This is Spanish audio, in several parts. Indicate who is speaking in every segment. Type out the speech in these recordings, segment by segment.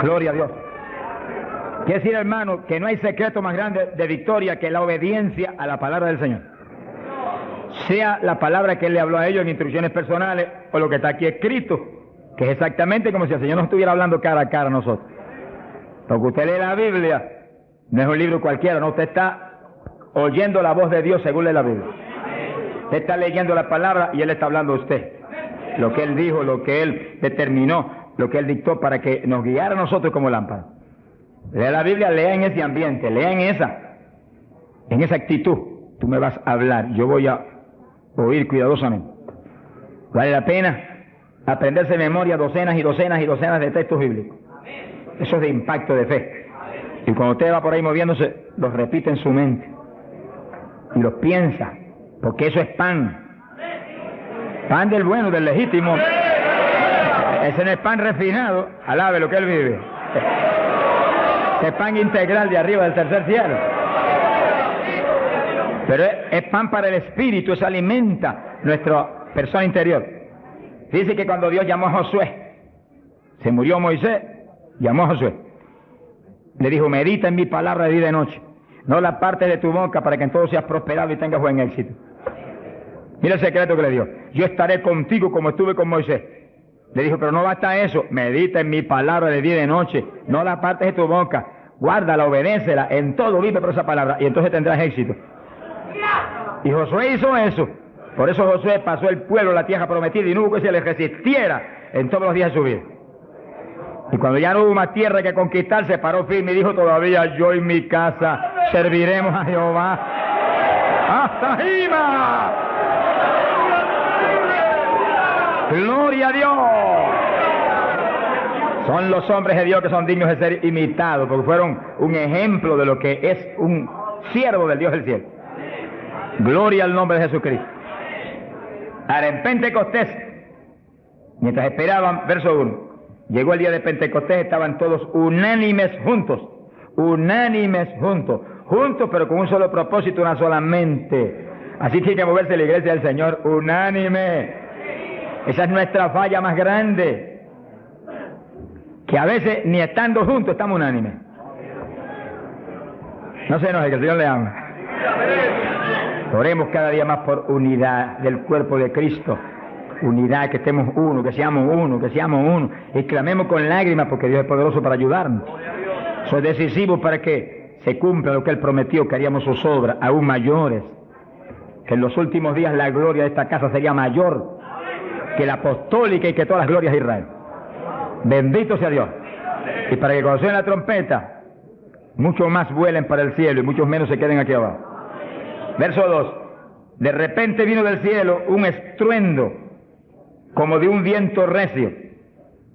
Speaker 1: Gloria a Dios. Quiere decir, hermano, que no hay secreto más grande de victoria que la obediencia a la palabra del Señor. Sea la palabra que Él le habló a ellos en instrucciones personales o lo que está aquí escrito, que es exactamente como si el Señor nos estuviera hablando cara a cara a nosotros. Porque usted lee la Biblia, no es un libro cualquiera, no, usted está oyendo la voz de Dios según lee la Biblia. Usted está leyendo la palabra y Él está hablando a usted. Lo que Él dijo, lo que Él determinó, lo que Él dictó para que nos guiara a nosotros como lámpara. Lea la Biblia, lea en ese ambiente, lea en esa actitud. Tú me vas a hablar, yo voy a oír cuidadosamente. Vale la pena aprenderse de memoria docenas y docenas y docenas de textos bíblicos. Eso es de impacto de fe. Y cuando usted va por ahí moviéndose, los repite en su mente. Y los piensa, porque eso es pan. Pan del bueno, del legítimo. Ese no es pan refinado, alabe lo que Él vive. Ese es pan integral de arriba del tercer cielo. Pero es pan para el espíritu, eso alimenta nuestra persona interior. Dice que cuando Dios llamó a Josué, se murió Moisés, llamó a Josué. Le dijo, medita en mi palabra de día y de noche. No la parte de tu boca para que en todo seas prosperado y tengas buen éxito. Mira el secreto que le dio. Yo estaré contigo como estuve con Moisés. Le dijo, pero no basta eso. Medita en mi palabra de día y de noche. No la partes de tu boca. Guárdala, obedécela. En todo vive por esa palabra. Y entonces tendrás éxito. Y Josué hizo eso. Por eso Josué pasó el pueblo a la tierra prometida y no hubo que se le resistiera en todos los días de su vida. Y cuando ya no hubo más tierra que conquistar, se paró firme y dijo, todavía yo y mi casa serviremos a Jehová. ¡Hasta arriba! ¡Gloria a Dios! Son los hombres de Dios que son dignos de ser imitados, porque fueron un ejemplo de lo que es un siervo del Dios del cielo. Gloria al nombre de Jesucristo. Ahora, en Pentecostés, mientras esperaban, verso 1, llegó el día de Pentecostés, estaban todos unánimes juntos, pero con un solo propósito, una sola mente. Así tiene que moverse la iglesia del Señor, unánime. Esa es nuestra falla más grande, que a veces ni estando juntos estamos unánimes. No se enoje, que el Señor le ama. Oremos cada día más por unidad del cuerpo de Cristo. Unidad, que estemos uno, que seamos uno. Y clamemos con lágrimas porque Dios es poderoso para ayudarnos. Eso es decisivo para que se cumpla lo que Él prometió, que haríamos sus obras aún mayores. Que en los últimos días la gloria de esta casa sería mayor que la apostólica y que todas las glorias de Israel. Bendito sea Dios. Y para que cuando suene la trompeta, muchos más vuelen para el cielo y muchos menos se queden aquí abajo. Verso 2. De repente vino del cielo un estruendo como de un viento recio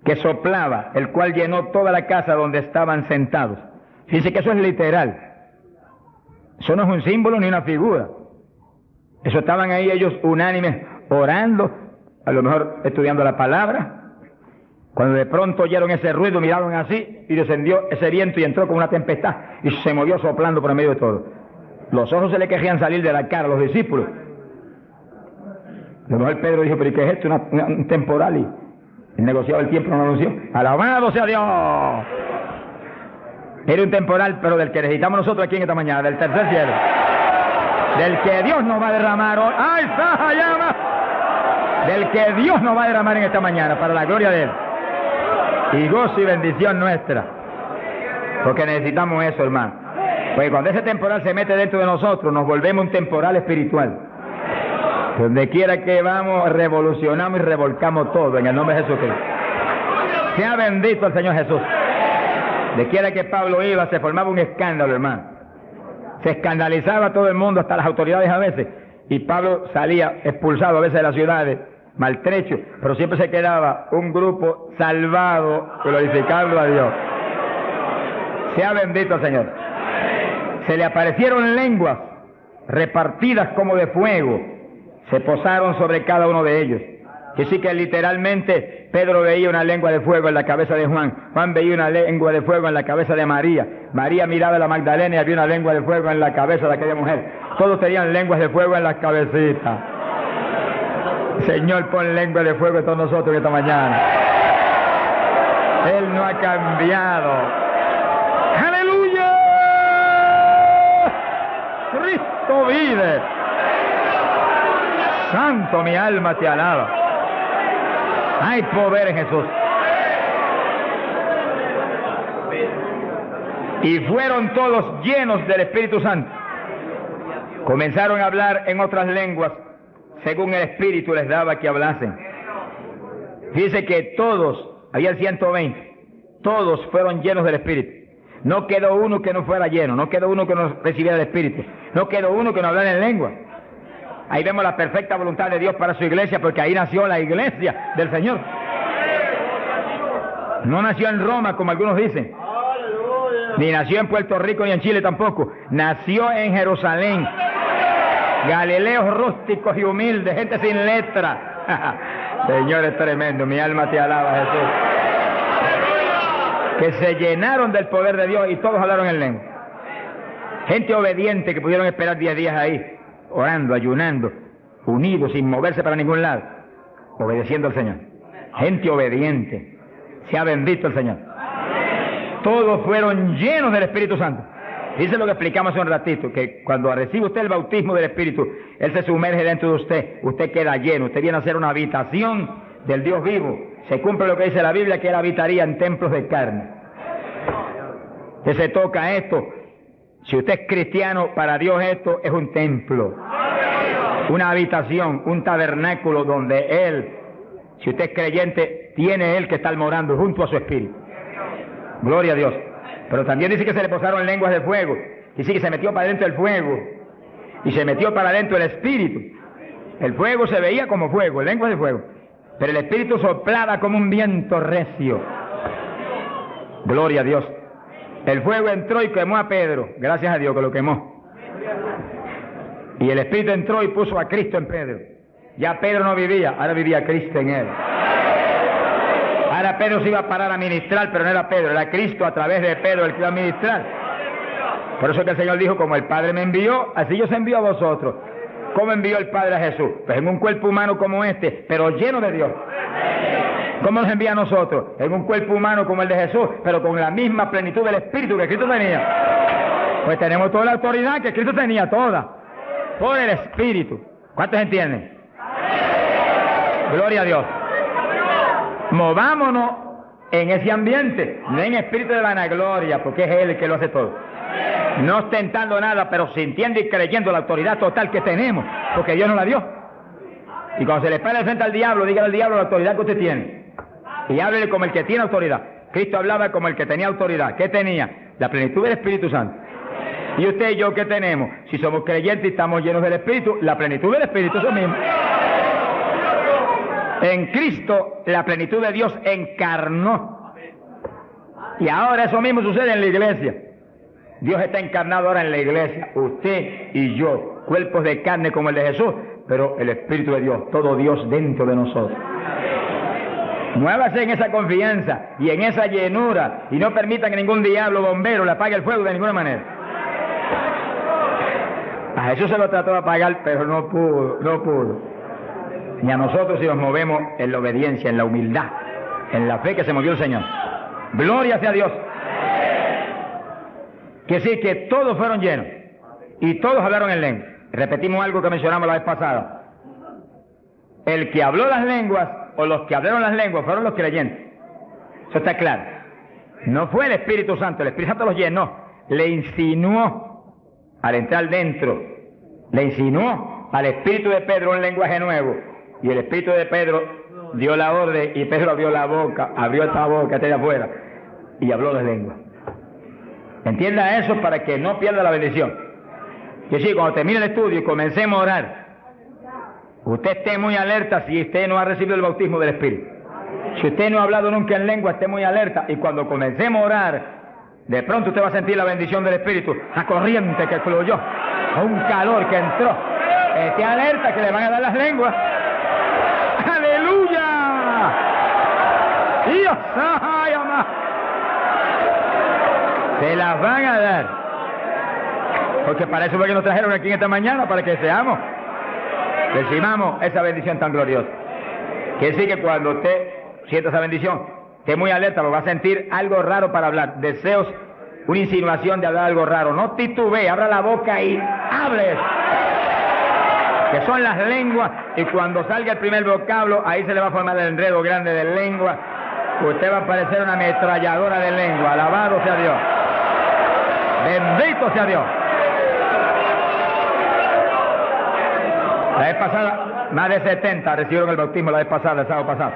Speaker 1: que soplaba, el cual llenó toda la casa donde estaban sentados. Fíjense que eso es literal. Eso no es un símbolo ni una figura. Eso estaban ahí ellos unánimes orando, a lo mejor estudiando la palabra. Cuando de pronto oyeron ese ruido, miraron así y descendió ese viento y entró como una tempestad y se movió soplando por el medio de todo. Los ojos se le querían salir de la cara a los discípulos. A lo mejor Pedro dijo, pero ¿qué es esto? Un temporal. Y el negociado del tiempo no lo anunció. ¡Alabado sea Dios! Era un temporal, pero del que necesitamos nosotros aquí en esta mañana, del tercer cielo. Del que Dios nos va a derramar hoy. ¡Ay, Saja, llama! Del que Dios nos va a derramar en esta mañana, para la gloria de Él. Y gozo y bendición nuestra. Porque necesitamos eso, hermano. Porque cuando ese temporal se mete dentro de nosotros, nos volvemos un temporal espiritual. Donde quiera que vamos, revolucionamos y revolcamos todo en el nombre de Jesucristo. Sea bendito el Señor Jesús. De quiera que Pablo iba, se formaba un escándalo, hermano. Se escandalizaba todo el mundo, hasta las autoridades a veces. Y Pablo salía expulsado a veces de las ciudades, maltrecho, pero siempre se quedaba un grupo salvado, glorificando a Dios. Sea bendito el Señor. Se le aparecieron lenguas repartidas como de fuego, se posaron sobre cada uno de ellos. Que sí que literalmente Pedro veía una lengua de fuego en la cabeza de Juan, Juan veía una lengua de fuego en la cabeza de María, María miraba a la Magdalena y había una lengua de fuego en la cabeza de aquella mujer. Todos tenían lenguas de fuego en las cabecitas. Señor, pon lengua de fuego en todos nosotros esta mañana. Él no ha cambiado. ¡Aleluya! Cristo vive. Santo, mi alma te alaba. Hay poder en Jesús. Y fueron todos llenos del Espíritu Santo. Comenzaron a hablar en otras lenguas, según el Espíritu les daba que hablasen. Dice que todos, había 120, todos fueron llenos del Espíritu. No quedó uno que no fuera lleno, no quedó uno que no recibiera el Espíritu, no quedó uno que no hablara en lengua. Ahí vemos la perfecta voluntad de Dios para su iglesia, porque ahí nació la iglesia del Señor. No nació en Roma, como algunos dicen, ni nació en Puerto Rico ni en Chile tampoco. Nació en Jerusalén. Galileos rústicos y humildes, gente sin letra. Señor, es tremendo, mi alma te alaba, Jesús. Que se llenaron del poder de Dios y todos hablaron en lengua. Gente obediente que pudieron esperar 10 días ahí, orando, ayunando, unidos, sin moverse para ningún lado, obedeciendo al Señor. Gente obediente. Sea bendito el Señor. Todos fueron llenos del Espíritu Santo. Dice lo que explicamos hace un ratito, que cuando recibe usted el bautismo del Espíritu, Él se sumerge dentro de usted, usted queda lleno, usted viene a ser una habitación del Dios vivo. Se cumple lo que dice la Biblia, que Él habitaría en templos de carne. Usted se toca esto. Si usted es cristiano, para Dios esto es un templo, una habitación, un tabernáculo donde Él, si usted es creyente, tiene Él que estar morando junto a su Espíritu. Gloria a Dios. Pero también dice que se le posaron lenguas de fuego. Dice que se metió para adentro el fuego y se metió para adentro el Espíritu. El fuego se veía como fuego, lenguas de fuego, pero el Espíritu soplaba como un viento recio. Gloria a Dios. El fuego entró y quemó a Pedro. Gracias a Dios que lo quemó. Y el Espíritu entró y puso a Cristo en Pedro. Ya Pedro no vivía, ahora vivía Cristo en él. Ahora Pedro se iba a parar a ministrar, pero no era Pedro, era Cristo a través de Pedro el que iba a ministrar. Por eso que el Señor dijo, como el Padre me envió, así yo os envío a vosotros. ¿Cómo envió el Padre a Jesús? Pues en un cuerpo humano como este, pero lleno de Dios. ¿Cómo nos envía a nosotros? En un cuerpo humano como el de Jesús, pero con la misma plenitud del Espíritu que Cristo tenía. Pues tenemos toda la autoridad que Cristo tenía, toda, por el Espíritu. ¿Cuántos entienden? Gloria a Dios. Movámonos en ese ambiente, no en espíritu de vanagloria, porque es Él el que lo hace todo. No ostentando nada, pero sintiendo y creyendo la autoridad total que tenemos, porque Dios nos la dio. Y cuando se le pare frente al diablo, dígale al diablo la autoridad que usted tiene. Y háblele como el que tiene autoridad. Cristo hablaba como el que tenía autoridad. ¿Qué tenía? La plenitud del Espíritu Santo. ¿Y usted y yo qué tenemos? Si somos creyentes y estamos llenos del Espíritu, la plenitud del Espíritu, eso mismo. En Cristo la plenitud de Dios encarnó. Y ahora eso mismo sucede en la iglesia. Dios está encarnado ahora en la iglesia. Usted y yo, cuerpos de carne como el de Jesús, pero el Espíritu de Dios, todo Dios dentro de nosotros. Muévase en esa confianza y en esa llenura y no permita que ningún diablo bombero le apague el fuego de ninguna manera. A Jesús se lo trató de apagar, pero no pudo. Ni a nosotros si nos movemos en la obediencia, en la humildad, en la fe que se movió el Señor. Gloria sea a Dios. Que sí, que todos fueron llenos y todos hablaron en lengua. Repetimos algo que mencionamos la vez pasada. El que habló las lenguas o los que hablaron las lenguas fueron los creyentes. Eso está claro. No fue el Espíritu Santo, el Espíritu Santo los llenó, le insinuó al entrar dentro, le insinuó al Espíritu de Pedro un lenguaje nuevo. Y el Espíritu de Pedro dio la orden y Pedro abrió la boca, abrió esta boca de afuera y habló las lenguas. Entienda eso para que no pierda la bendición. Que sí, cuando termine el estudio y comencemos a orar, usted esté muy alerta si usted no ha recibido el bautismo del Espíritu. Si usted no ha hablado nunca en lengua, esté muy alerta. Y cuando comencemos a orar, de pronto usted va a sentir la bendición del Espíritu, la corriente que fluyó, un calor que entró. Esté alerta que le van a dar las lenguas. ¡Aleluya! ¡Dios! ¡Ay, amá! Se las van a dar. Porque para eso fue que nos trajeron aquí en esta mañana, para que seamos, recibamos esa bendición tan gloriosa. Que sí, que cuando usted sienta esa bendición, esté muy alerta, lo va a sentir algo raro para hablar, deseos, una insinuación de hablar algo raro. No titubee, abra la boca y hable. Que son las lenguas, y cuando salga el primer vocablo, ahí se le va a formar el enredo grande de lengua. Usted va a parecer una ametralladora de lengua. Alabado sea Dios. Bendito sea Dios. La vez pasada, más de 70 recibieron el bautismo la vez pasada, el sábado pasado.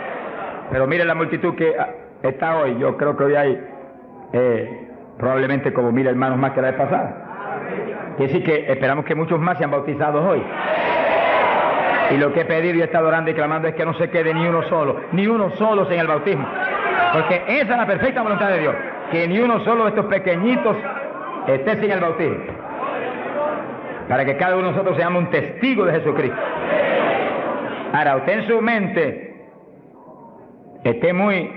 Speaker 1: Pero mire la multitud que está hoy. Yo creo que hoy hay probablemente como 1000 hermanos más que la vez pasada. Quiere decir que esperamos que muchos más sean bautizados hoy. Y lo que he pedido y he estado orando y clamando es que no se quede ni uno solo sin el bautismo. Porque esa es la perfecta voluntad de Dios, que ni uno solo de estos pequeñitos esté sin el bautismo. Para que cada uno de nosotros seamos un testigo de Jesucristo. Ahora, usted en su mente esté muy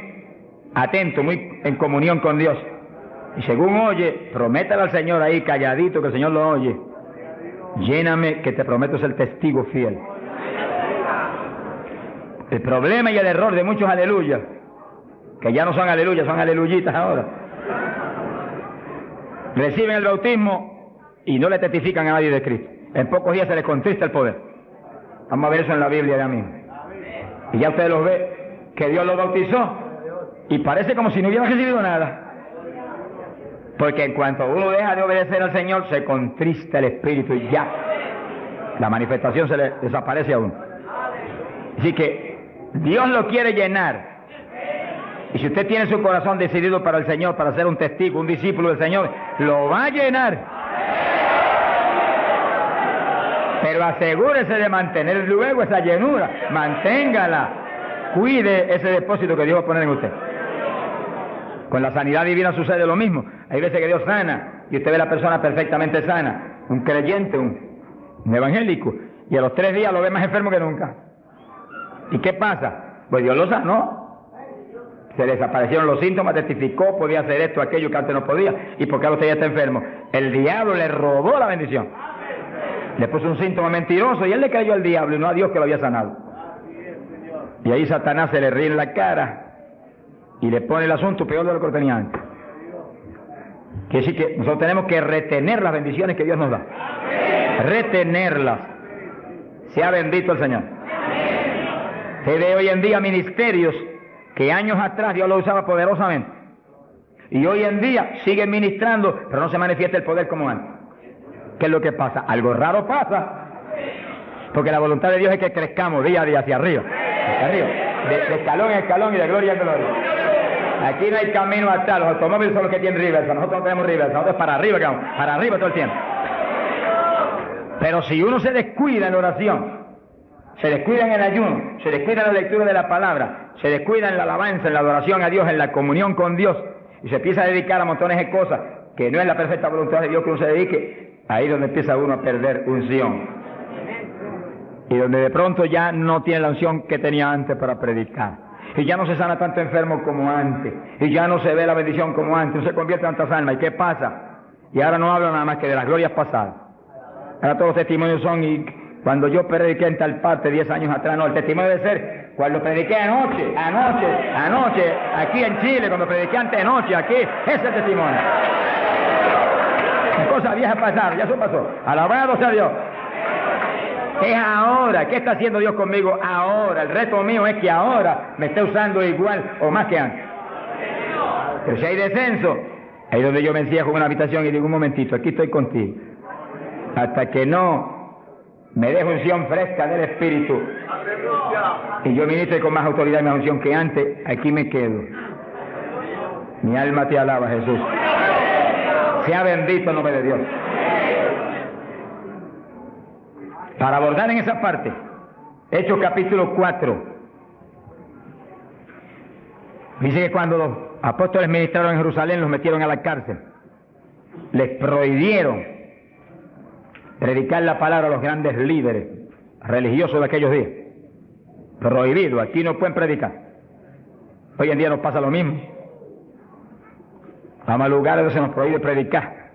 Speaker 1: atento, muy en comunión con Dios. Y según oye, prométale al Señor ahí calladito que el Señor lo oye. Lléname que te prometo ser testigo fiel. El problema y el error de muchos aleluyas, que ya no son aleluyas, son aleluyitas ahora, reciben el bautismo y no le testifican a nadie de Cristo. En pocos días se les contrista el poder. Vamos a ver eso en la Biblia ya mismo. Y ya usted los ve, que Dios los bautizó y parece como si no hubieran recibido nada. Porque en cuanto uno deja de obedecer al Señor, se contrista el Espíritu y ya la manifestación se le desaparece a uno. Así que Dios lo quiere llenar. Y si usted tiene su corazón decidido para el Señor, para ser un testigo, un discípulo del Señor, lo va a llenar. Pero asegúrese de mantener luego esa llenura. Manténgala. Cuide ese depósito que Dios va a poner en usted. Con la sanidad divina sucede lo mismo. Hay veces que Dios sana y usted ve a la persona perfectamente sana, un creyente, un evangélico, y a los 3 días lo ve más enfermo que nunca. ¿Y qué pasa? Pues Dios lo sanó. Se le desaparecieron los síntomas, testificó, podía hacer esto, aquello que antes no podía. ¿Y por qué ahora usted ya está enfermo? El diablo le robó la bendición. Le puso un síntoma mentiroso y él le creyó al diablo y no a Dios que lo había sanado. Y ahí Satanás se le ríe en la cara y le pone el asunto peor de lo que lo tenía antes. Quiere decir que nosotros tenemos que retener las bendiciones que Dios nos da. Retenerlas. Sea bendito el Señor. Se ve hoy en día ministerios que años atrás Dios lo usaba poderosamente. Y hoy en día siguen ministrando, pero no se manifiesta el poder como antes. ¿Qué es lo que pasa? Algo raro pasa. Porque la voluntad de Dios es que crezcamos día a día hacia arriba. Hacia arriba. De escalón en escalón y de gloria en gloria. Aquí no hay camino atrás. Los automóviles son los que tienen reversa. Nosotros no tenemos reversa. Nosotros es para arriba que vamos. Para arriba todo el tiempo. Pero si uno se descuida en la oración, se descuida en el ayuno, se descuida en la lectura de la palabra, se descuida en la alabanza, en la adoración a Dios, en la comunión con Dios, y se empieza a dedicar a montones de cosas que no es la perfecta voluntad de Dios que uno se dedique, ahí es donde empieza uno a perder unción. Y donde de pronto ya no tiene la unción que tenía antes para predicar. Y ya no se sana tanto enfermo como antes. Y ya no se ve la bendición como antes. No se convierte en tantas almas. ¿Y qué pasa? Y ahora no hablo nada más que de las glorias pasadas. Ahora todos los testimonios son, y cuando yo prediqué en tal parte 10 años atrás, no, el testimonio debe ser cuando prediqué anoche, aquí en Chile, cuando prediqué anoche, aquí, ese es el testimonio. Cosas viejas pasaron, ya eso pasó. Alabado sea Dios. Es ahora. ¿Qué está haciendo Dios conmigo ahora? El reto mío es que ahora me esté usando igual o más que antes. Pero si hay descenso, ahí es donde yo me encierro en una habitación y digo, un momentito, aquí estoy contigo. Hasta que no me deje unción fresca del Espíritu y yo ministre con más autoridad y más unción que antes, aquí me quedo. Mi alma te alaba, Jesús. Sea bendito el nombre de Dios. Para abordar en esa parte, Hechos capítulo 4, dice que cuando los apóstoles ministraron en Jerusalén, los metieron a la cárcel, les prohibieron predicar la palabra a los grandes líderes religiosos de aquellos días. Prohibido, aquí no pueden predicar. Hoy en día nos pasa lo mismo. Vamos a lugares donde se nos prohíbe predicar,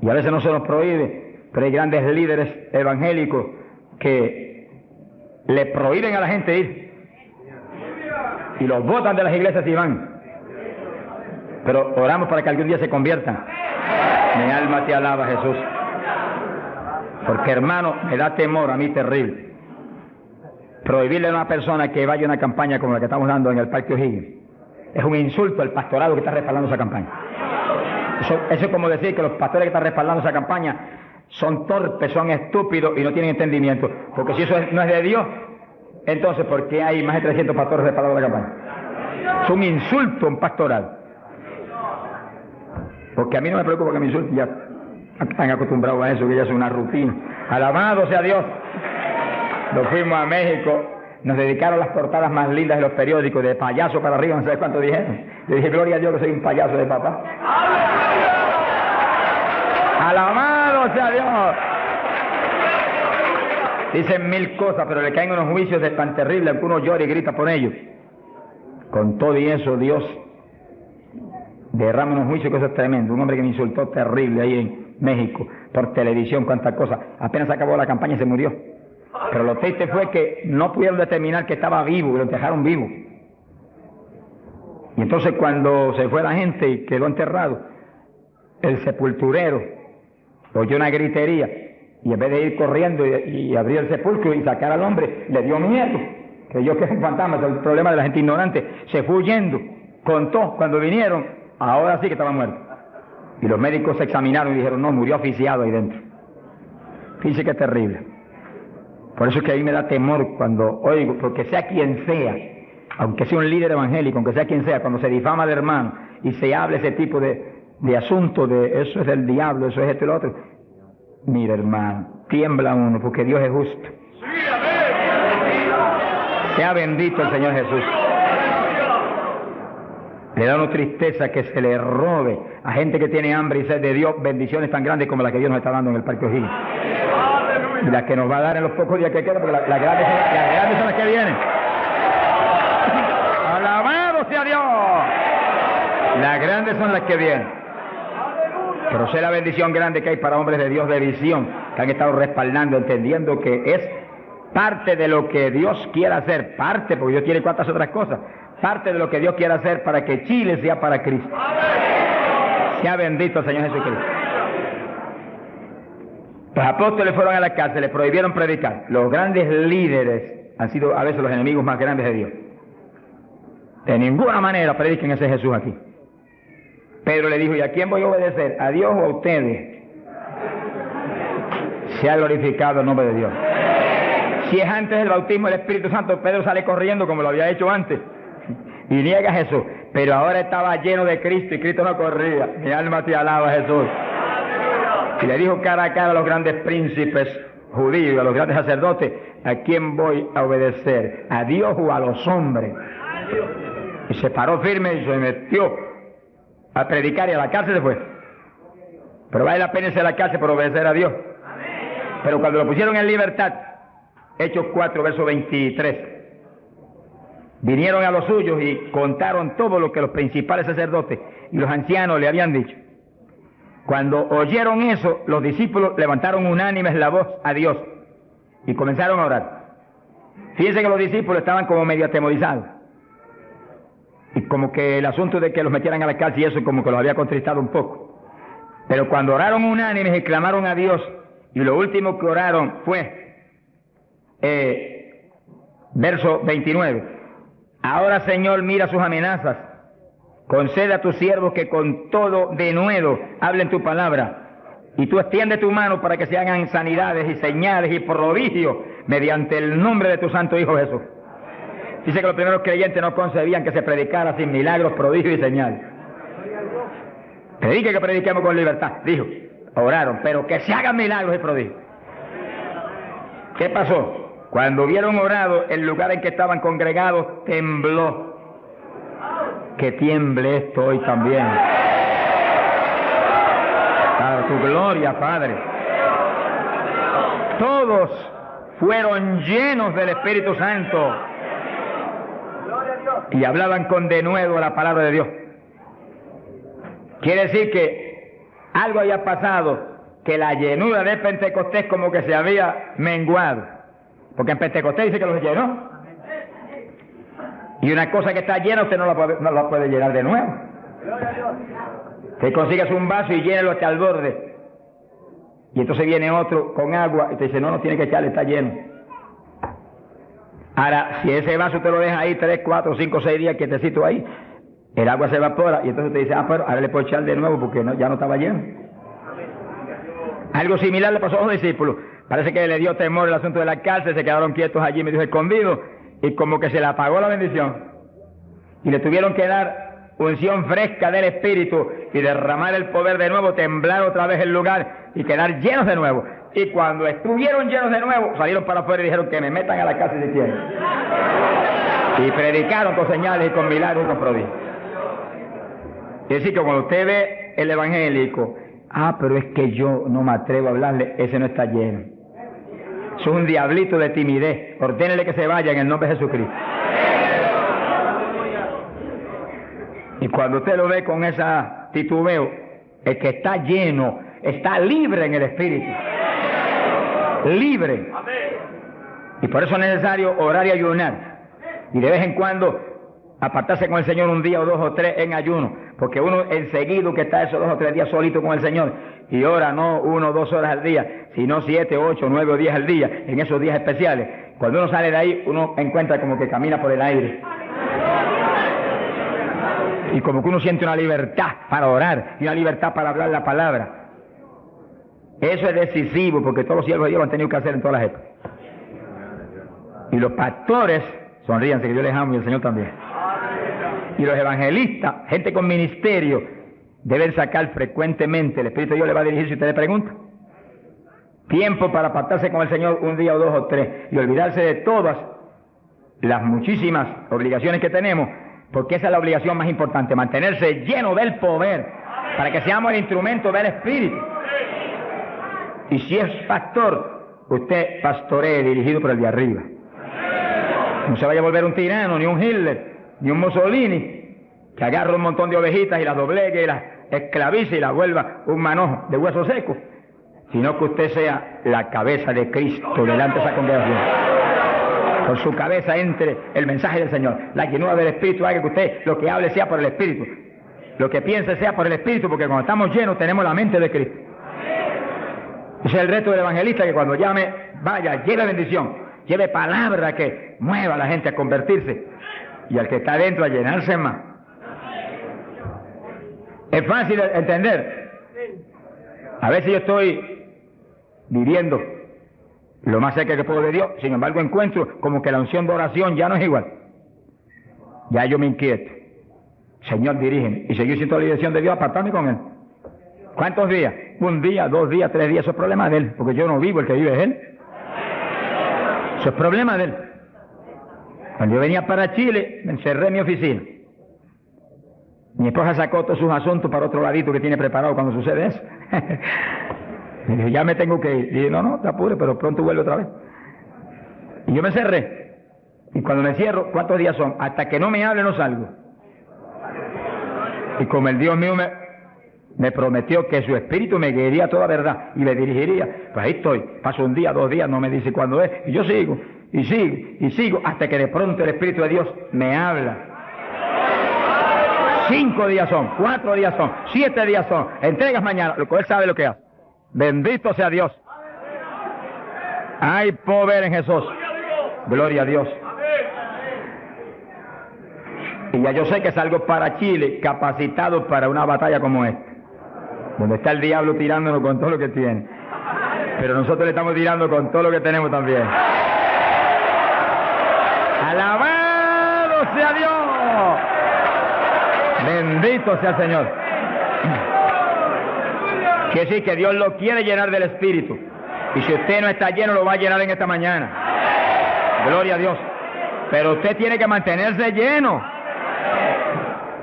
Speaker 1: y a veces no se nos prohíbe, pero hay grandes líderes evangélicos que le prohíben a la gente ir. y los botan de las iglesias y van. Pero oramos para que algún día se conviertan. Mi alma te alaba, Jesús. Porque, hermano, me da temor a mí terrible prohibirle a una persona que vaya a una campaña como la que estamos dando en el Parque O'Higgins. Es un insulto al pastorado que está respaldando esa campaña. Eso es como decir que los pastores que están respaldando esa campaña son torpes, son estúpidos y no tienen entendimiento. Porque si eso no es de Dios, entonces ¿por qué hay más de 300 pastores respaldando la campaña? Es un insulto a un pastorado. Porque a mí no me preocupa que me insulten, ya están acostumbrados a eso, que ya es una rutina. Alabado sea Dios. Nos fuimos a México, nos dedicaron las portadas más lindas de los periódicos, de payaso para arriba, no sé cuánto dijeron. Yo dije, gloria a Dios que soy un payaso de papá. Alabado sea Dios. Dicen mil cosas, pero le caen unos juicios de tan terribles que uno llora y grita por ellos. Con todo y eso, Dios derrama unos juicios que eso es tremendo. Un hombre que me insultó terrible ahí en México, por televisión, cuántas cosas. Apenas acabó la campaña y se murió. Pero lo triste fue que no pudieron determinar que estaba vivo y lo dejaron vivo. Y entonces cuando se fue la gente y quedó enterrado, el sepulturero oyó una gritería y en vez de ir corriendo y abrir el sepulcro y sacar al hombre, le dio miedo. Creyó que es un fantasma, es el problema de la gente ignorante. Se fue huyendo, contó cuando vinieron, ahora sí que estaba muerto. Y los médicos se examinaron y dijeron, no, murió asfixiado ahí dentro. Fíjense qué terrible. Por eso es que a mí me da temor cuando oigo, porque sea quien sea, aunque sea un líder evangélico, aunque sea quien sea, cuando se difama de hermano y se habla ese tipo de asunto, de eso es del diablo, eso es esto y lo otro. Mira, hermano, tiembla uno, porque Dios es justo. Sea bendito el Señor Jesús. Le da una tristeza que se le robe a gente que tiene hambre y sed de Dios bendiciones tan grandes como las que Dios nos está dando en el Parque O'Higgins. Y las que nos va a dar en los pocos días que quedan, porque las grandes son las que vienen. ¡Alabado sea Dios! Las grandes son las que vienen. Pero sé la bendición grande que hay para hombres de Dios de visión, que han estado respaldando, entendiendo que es parte de lo que Dios quiere hacer, parte, porque Dios quiere cuantas otras cosas, parte de lo que Dios quiere hacer para que Chile sea para Cristo. Sea bendito el Señor Jesucristo. Los apóstoles fueron a la cárcel, les prohibieron predicar. Los grandes líderes han sido a veces los enemigos más grandes de Dios. De ninguna manera prediquen ese Jesús aquí. Pedro le dijo, ¿y a quién voy a obedecer? ¿A Dios o a ustedes? Sea glorificado el nombre de Dios. Si es antes del bautismo del Espíritu Santo, Pedro sale corriendo como lo había hecho antes y niega a Jesús. Pero ahora estaba lleno de Cristo y Cristo no corría. Mi alma te alaba, Jesús. Y le dijo cara a cara a los grandes príncipes judíos, a los grandes sacerdotes, ¿a quién voy a obedecer? ¿A Dios o a los hombres? Y se paró firme y se metió a predicar y a la cárcel se fue. Pero vale la pena irse a la cárcel por obedecer a Dios. Pero cuando lo pusieron en libertad, Hechos 4, verso 23, vinieron a los suyos y contaron todo lo que los principales sacerdotes y los ancianos le habían dicho. Cuando oyeron eso, los discípulos levantaron unánimes la voz a Dios y comenzaron a orar. Fíjense que los discípulos estaban como medio atemorizados. Y como que el asunto de que los metieran a la cárcel y eso como que los había contristado un poco. Pero cuando oraron unánimes y clamaron a Dios, y lo último que oraron fue, verso 29, ahora Señor mira sus amenazas, concede a tus siervos que con todo denuedo hablen tu palabra, y tú extiende tu mano para que se hagan sanidades y señales y prodigios mediante el nombre de tu santo Hijo Jesús. Dice que los primeros creyentes no concebían que se predicara sin milagros, prodigios y señales. Predique que prediquemos con libertad, dijo. Oraron, pero que se hagan milagros y prodigios. ¿Qué pasó? Cuando hubieron orado, el lugar en que estaban congregados tembló. Que tiemble esto hoy también. Para tu gloria, Padre. Todos fueron llenos del Espíritu Santo y hablaban con denuedo la palabra de Dios. Quiere decir que algo había pasado, que la llenura de Pentecostés como que se había menguado, porque en Pentecostés dice que los llenó. Y una cosa que está llena usted no la puede llenar de nuevo. Usted consigue un vaso y llénelo hasta el borde. Y entonces viene otro con agua y te dice, no tiene que echarle, está lleno. Ahora, si ese vaso te lo deja ahí 3, 4, 5, 6 días quietecito ahí, el agua se evapora y entonces te dice, pero ahora le puedo echar de nuevo porque ya no estaba lleno. Algo similar le pasó a los discípulos. Parece que le dio temor el asunto de la cárcel, se quedaron quietos allí, medio escondidos, y como que se le apagó la bendición. Y le tuvieron que dar unción fresca del Espíritu y derramar el poder de nuevo, temblar otra vez el lugar y quedar llenos de nuevo. Y cuando estuvieron llenos de nuevo, salieron para afuera y dijeron que me metan a la cárcel si quieren. Y predicaron con señales y con milagros y con prodigios. Es decir, que cuando usted ve el evangélico, pero es que yo no me atrevo a hablarle, ese no está lleno. Es un diablito de timidez. Ordénele que se vaya en el nombre de Jesucristo. Y cuando usted lo ve con esa titubeo, el que está lleno, está libre en el Espíritu. Libre. Y por eso es necesario orar y ayunar. Y de vez en cuando apartarse con el Señor un día o 2 o 3 en ayuno. Porque uno enseguida que está esos 2 o 3 días solito con el Señor y ora no 1 o 2 horas al día, sino 7, 8, 9 o 10 al día, en esos días especiales. Cuando uno sale de ahí, uno encuentra como que camina por el aire. Y como que uno siente una libertad para orar y una libertad para hablar la palabra. Eso es decisivo porque todos los siervos de Dios lo han tenido que hacer en todas las épocas. Y los pastores, sonríanse que yo les amo y el Señor también. Y los evangelistas, gente con ministerio, deben sacar frecuentemente, el Espíritu de Dios le va a dirigir si usted le pregunta, tiempo para apartarse con el Señor un día o 2 o 3 y olvidarse de todas las muchísimas obligaciones que tenemos, porque esa es la obligación más importante, mantenerse lleno del poder, para que seamos el instrumento del Espíritu. Y si es pastor, usted pastoree dirigido por el de arriba. No se vaya a volver un tirano, ni un Hitler, ni un Mussolini, que agarra un montón de ovejitas y las doblegue y las esclavice y las vuelva un manojo de hueso seco, sino que usted sea la cabeza de Cristo delante de esa congregación. Con su cabeza entre el mensaje del Señor. La llenura del Espíritu haga que usted lo que hable sea por el Espíritu. Lo que piense sea por el Espíritu, porque cuando estamos llenos tenemos la mente de Cristo. Ese es el reto del evangelista, que cuando llame, vaya, lleve bendición, lleve palabra que mueva a la gente a convertirse y al que está adentro a llenarse más. Es fácil entender. A veces yo estoy viviendo lo más cerca que puedo de Dios, sin embargo encuentro como que la unción de oración ya no es igual. Ya yo me inquieto. Señor, dirígeme. Y seguir siendo la dirección de Dios, apartarme con Él. ¿Cuántos días? 1 día, 2 días, 3 días, eso es problema de Él, porque yo no vivo, el que vive es Él. Eso es problema de Él. Cuando yo venía para Chile, me encerré en mi oficina. Mi esposa sacó todos sus asuntos para otro ladito que tiene preparado cuando sucede eso. Me dijo, ya me tengo que ir. Y dije, no, te apures, pero pronto vuelve otra vez. Y yo me cerré. Y cuando me cierro, ¿cuántos días son? Hasta que no me hable no salgo. Y como el Dios mío me prometió que su espíritu me guiaría a toda verdad y me dirigiría, pues ahí estoy. Paso 1 día, 2 días, no me dice cuándo es. Y yo sigo, y sigo, y sigo, hasta que de pronto el Espíritu de Dios me habla. 5 días son, 4 días son, 7 días son. Entregas mañana, lo que Él sabe lo que hace. Bendito sea Dios. Hay poder en Jesús. Gloria a Dios. Y ya yo sé que salgo para Chile capacitado para una batalla como esta, donde está el diablo tirándonos con todo lo que tiene, pero nosotros le estamos tirando con todo lo que tenemos también. ¡Alabado sea Dios! Bendito sea el Señor. Quiere decir que Dios lo quiere llenar del Espíritu, y si usted no está lleno lo va a llenar en esta mañana. Gloria a Dios. Pero usted tiene que mantenerse lleno.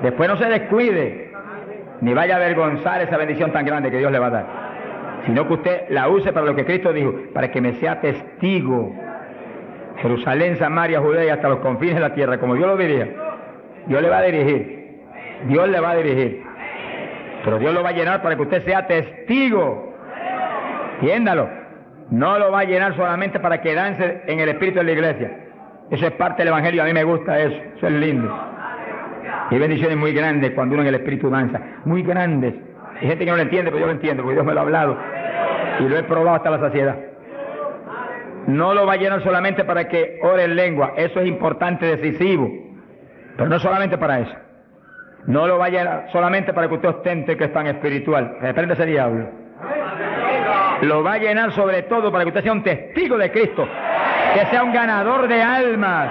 Speaker 1: Después no se descuide, ni vaya a avergonzar esa bendición tan grande que Dios le va a dar, sino que usted la use para lo que Cristo dijo, para que me sea testigo. Jerusalén, Samaria, Judea y hasta los confines de la tierra, como Dios lo dirija. Dios le va a dirigir, Dios le va a dirigir, pero Dios lo va a llenar para que usted sea testigo. Entiéndalo, no lo va a llenar solamente para quedarse en el espíritu de la iglesia. Eso es parte del Evangelio, a mí me gusta eso, eso es lindo. Y hay bendiciones muy grandes cuando uno en el Espíritu danza, muy grandes. Hay gente que no lo entiende, pero yo lo entiendo, porque Dios me lo ha hablado y lo he probado hasta la saciedad. No lo va a llenar solamente para que ore en lengua, eso es importante, decisivo, pero no solamente para eso. No lo va a llenar solamente para que usted ostente que es tan espiritual, reprende ese diablo. Lo va a llenar sobre todo para que usted sea un testigo de Cristo, que sea un ganador de almas.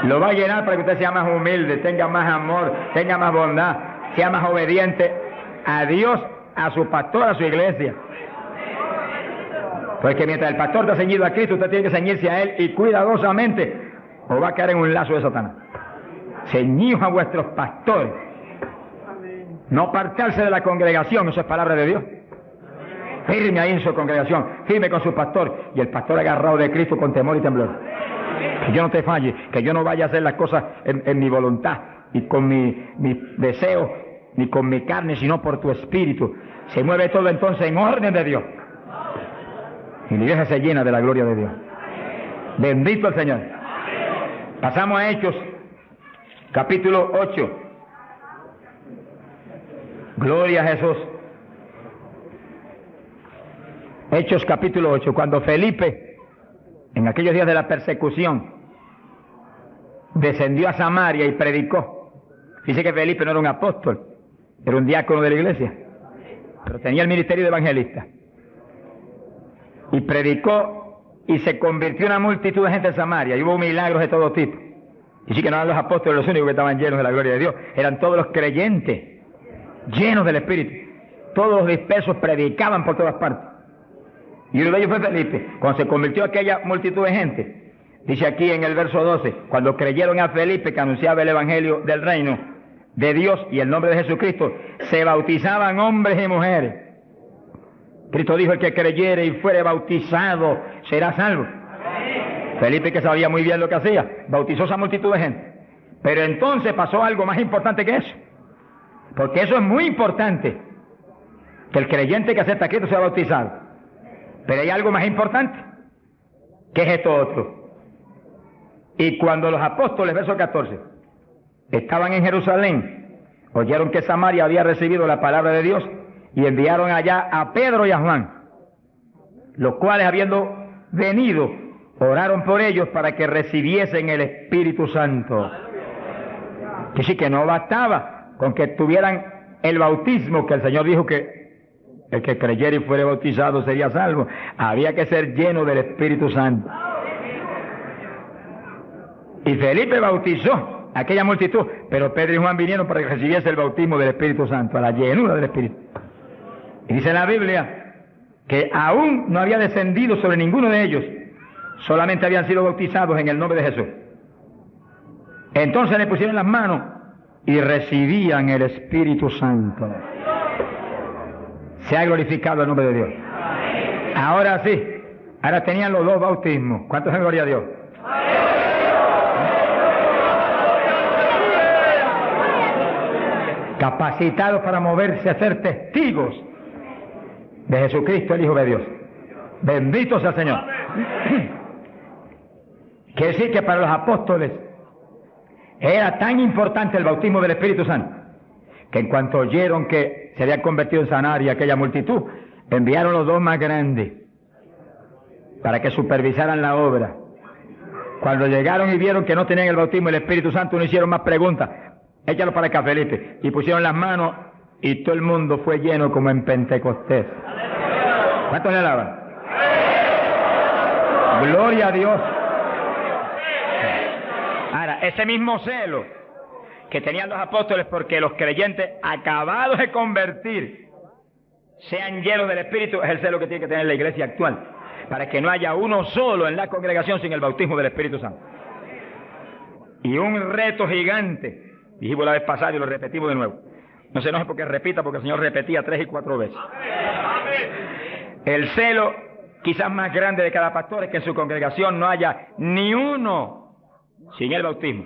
Speaker 1: Lo va a llenar para que usted sea más humilde, tenga más amor, tenga más bondad, sea más obediente a Dios, a su pastor, a su iglesia. Porque mientras el pastor está ceñido a Cristo, usted tiene que ceñirse a Él y cuidadosamente, o va a caer en un lazo de Satanás. Ceñidos a vuestros pastores. No apartarse de la congregación, eso es palabra de Dios. Firme ahí en su congregación, firme con su pastor, y el pastor agarrado de Cristo con temor y temblor. Que yo no te falle, que yo no vaya a hacer las cosas en mi voluntad y con mi deseo, ni con mi carne, sino por tu espíritu. Se mueve todo entonces en orden de Dios. Y la iglesia se llena de la gloria de Dios. Bendito el Señor. Pasamos a Hechos, capítulo 8. Gloria a Jesús. Hechos capítulo 8, cuando Felipe, en aquellos días de la persecución, descendió a Samaria y predicó. Dice que Felipe no era un apóstol, era un diácono de la iglesia, pero tenía el ministerio de evangelista. Y predicó y se convirtió una multitud de gente en Samaria, y hubo milagros de todo tipo. Y sí que no eran los apóstoles los únicos que estaban llenos de la gloria de Dios, eran todos los creyentes, llenos del Espíritu. Todos los dispersos predicaban por todas partes. Y uno de ellos fue Felipe. Cuando se convirtió aquella multitud de gente, dice aquí en el verso 12, cuando creyeron a Felipe que anunciaba el evangelio del reino de Dios y el nombre de Jesucristo, se bautizaban hombres y mujeres. Cristo dijo: el que creyere y fuere bautizado será salvo. Felipe, que sabía muy bien lo que hacía, bautizó esa multitud de gente. Pero entonces pasó algo más importante que eso, porque eso es muy importante, que el creyente que acepta a Cristo sea bautizado. Pero hay algo más importante, que es esto otro. Y cuando los apóstoles, verso 14, estaban en Jerusalén, oyeron que Samaria había recibido la palabra de Dios, y enviaron allá a Pedro y a Juan, los cuales, habiendo venido, oraron por ellos para que recibiesen el Espíritu Santo. Que sí, que no bastaba con que tuvieran el bautismo, que el Señor dijo que el que creyera y fuere bautizado sería salvo. Había que ser lleno del Espíritu Santo. Y Felipe bautizó a aquella multitud, pero Pedro y Juan vinieron para que recibiese el bautismo del Espíritu Santo, a la llenura del Espíritu. Y dice la Biblia que aún no había descendido sobre ninguno de ellos, solamente habían sido bautizados en el nombre de Jesús. Entonces le pusieron las manos y recibían el Espíritu Santo. Se ha glorificado el nombre de Dios. Ahora sí, ahora tenían los dos bautismos. ¿Cuántos en gloria a Dios? Capacitados para moverse a ser testigos de Jesucristo, el Hijo de Dios. Bendito sea el Señor. Quiere decir que para los apóstoles era tan importante el bautismo del Espíritu Santo, que en cuanto oyeron que se había convertido en Samaria aquella multitud, enviaron los dos más grandes para que supervisaran la obra. Cuando llegaron y vieron que no tenían el bautismo del Espíritu Santo, no hicieron más preguntas. Échalo para acá, Felipe. Y pusieron las manos y todo el mundo fue lleno como en Pentecostés. ¿Cuántos le alaban? Gloria a Dios. Ahora, ese mismo celo que tenían los apóstoles porque los creyentes acabados de convertir sean llenos del Espíritu, es el celo que tiene que tener la iglesia actual, para que no haya uno solo en la congregación sin el bautismo del Espíritu Santo. Y un reto gigante, dijimos la vez pasada y lo repetimos de nuevo. No se enoje porque repita, porque el Señor repetía 3 y 4 veces. El celo quizás más grande de cada pastor es que en su congregación no haya ni uno sin el bautismo.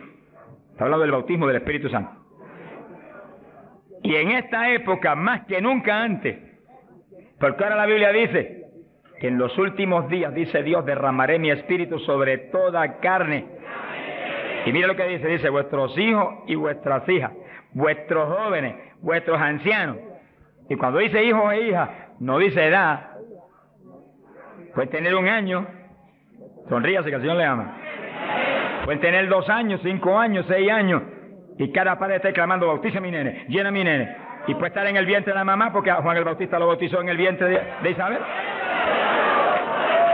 Speaker 1: Está hablando del bautismo del Espíritu Santo. Y en esta época, más que nunca antes, porque ahora la Biblia dice que en los últimos días, dice Dios, derramaré mi espíritu sobre toda carne. Y mira lo que dice, vuestros hijos y vuestras hijas, vuestros jóvenes, vuestros ancianos. Y cuando dice hijos e hijas, no dice edad. Pueden tener 1 año, sonríase que el Señor le ama. Pueden tener 2 años, 5 años, 6 años, y cada padre está clamando, bautiza a mi nene, llena a mi nene. Y puede estar en el vientre de la mamá, porque a Juan el Bautista lo bautizó en el vientre de Isabel.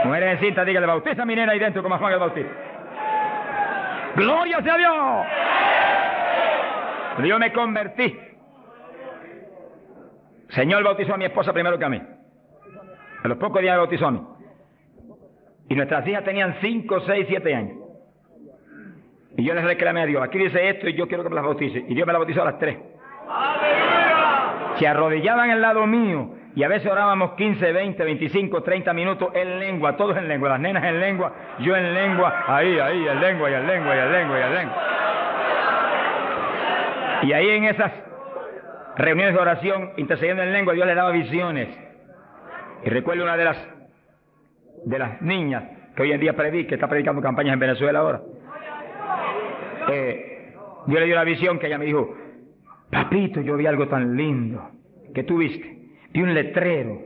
Speaker 1: Mujeres en cinta, dígale, bautiza a mi nena ahí dentro como a Juan el Bautista. ¡Gloria sea Dios! Yo me convertí. Señor bautizó a mi esposa primero que a mí. A los pocos días me bautizó a mí. Y nuestras hijas tenían 5, 6, 7 años. Y yo les reclamé a Dios, aquí dice esto y yo quiero que me las bautice. Y Dios me las bautizó a las 3. Se arrodillaban al lado mío y a veces orábamos 15, 20, 25, 30 minutos en lengua, todos en lengua, las nenas en lengua, yo en lengua, ahí, en lengua, y en lengua, y en lengua, y en lengua. Y ahí en esas reuniones de oración, intercediendo en lengua, Dios le daba visiones. Y recuerdo una de las niñas que hoy en día que está predicando campañas en Venezuela ahora. Dios le dio la visión que ella me dijo, papito, yo vi algo tan lindo. ¿Qué tú viste? Vi un letrero.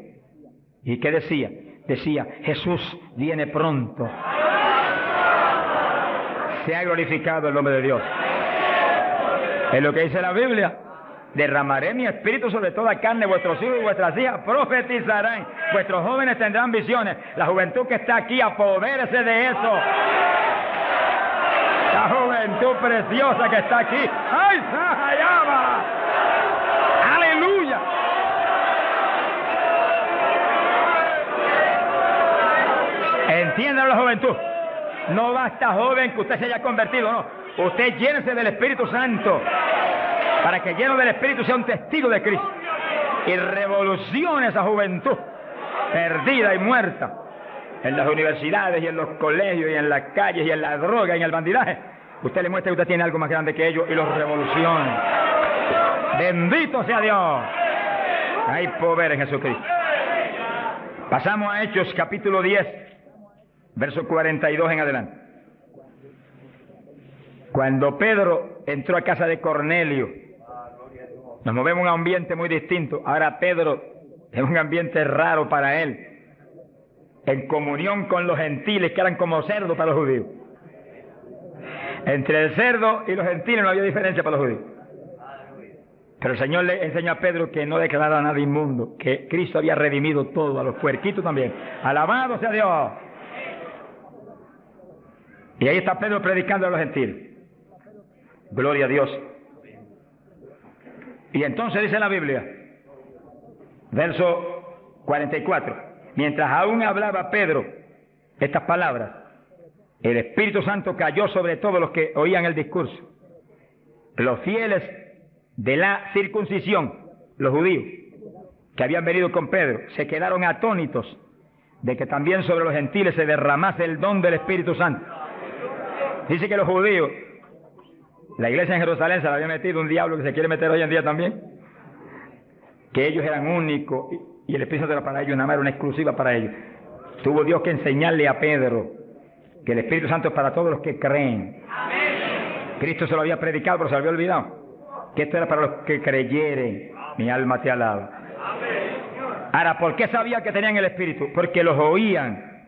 Speaker 1: ¿Y qué decía? Decía, Jesús viene pronto. Sea glorificado el nombre de Dios. Es lo que dice la Biblia. Derramaré mi espíritu sobre toda carne, vuestros hijos y vuestras hijas profetizarán, vuestros jóvenes tendrán visiones. La juventud que está aquí, apodérese de eso. La juventud preciosa que está aquí. ¡Ay, Sahayama! ¡Aleluya! Entiendan la juventud. No basta, joven, que usted se haya convertido, no. Usted llénese del Espíritu Santo, para que lleno del Espíritu sea un testigo de Cristo y revolucione esa juventud perdida y muerta en las universidades y en los colegios y en las calles y en la droga y en el bandidaje. Usted le muestra que usted tiene algo más grande que ellos y los revolucione. Bendito sea Dios. Hay poder en Jesucristo. Pasamos a Hechos capítulo 10, verso 42 en adelante. Cuando Pedro entró a casa de Cornelio, nos movemos a un ambiente muy distinto. Ahora Pedro es un ambiente raro para él, en comunión con los gentiles que eran como cerdos para los judíos. Entre el cerdo y los gentiles no había diferencia para los judíos. Pero el Señor le enseñó a Pedro que no declarara nada inmundo, que Cristo había redimido todo, a los puerquitos también. Alabado sea Dios. Y ahí está Pedro predicando a los gentiles. Gloria a Dios. Y entonces dice la Biblia, verso 44, mientras aún hablaba Pedro estas palabras, el Espíritu Santo cayó sobre todos los que oían el discurso. Los fieles de la circuncisión, los judíos, que habían venido con Pedro, se quedaron atónitos de que también sobre los gentiles se derramase el don del Espíritu Santo. Dice que los judíos, la iglesia en Jerusalén se le había metido un diablo que se quiere meter hoy en día también, que ellos eran únicos y el Espíritu Santo era para ellos, nada más era una exclusiva para ellos. Tuvo Dios que enseñarle a Pedro que el Espíritu Santo es para todos los que creen. Cristo se lo había predicado, pero se lo había olvidado. Que esto era para los que creyeren. Mi alma te alaba. Ahora, ¿por qué sabía que tenían el Espíritu? Porque los oían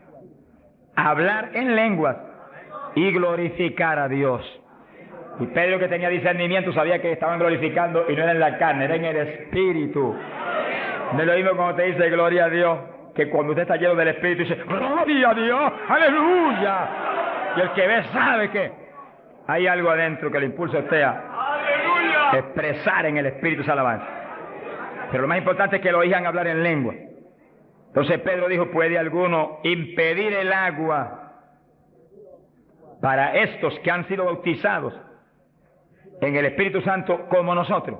Speaker 1: hablar en lenguas y glorificar a Dios. Y Pedro, que tenía discernimiento, sabía que estaban glorificando y no era en la carne, era en el Espíritu. No es lo mismo cuando te dice gloria a Dios, que cuando usted está lleno del Espíritu dice gloria a Dios, aleluya. Y el que ve sabe que hay algo adentro que le impulsa a usted a expresar en el Espíritu esa alabanza. Pero lo más importante es que lo oigan hablar en lengua. Entonces Pedro dijo, ¿puede alguno impedir el agua para estos que han sido bautizados en el Espíritu Santo como nosotros?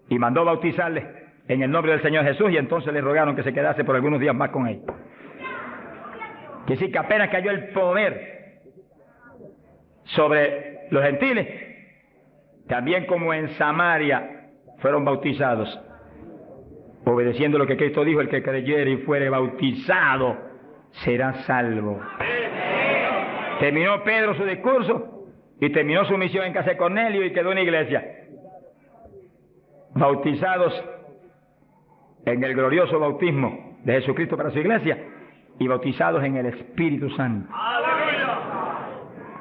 Speaker 1: Y mandó bautizarles en el nombre del Señor Jesús, y entonces le rogaron que se quedase por algunos días más con él. Que sí, que apenas cayó el poder sobre los gentiles, también como en Samaria fueron bautizados. obedeciendo lo que Cristo dijo, el que creyere y fuere bautizado será salvo. Terminó Pedro su discurso y terminó su misión en casa de Cornelio y quedó una iglesia. Bautizados en el glorioso bautismo de Jesucristo para su iglesia y bautizados en el Espíritu Santo.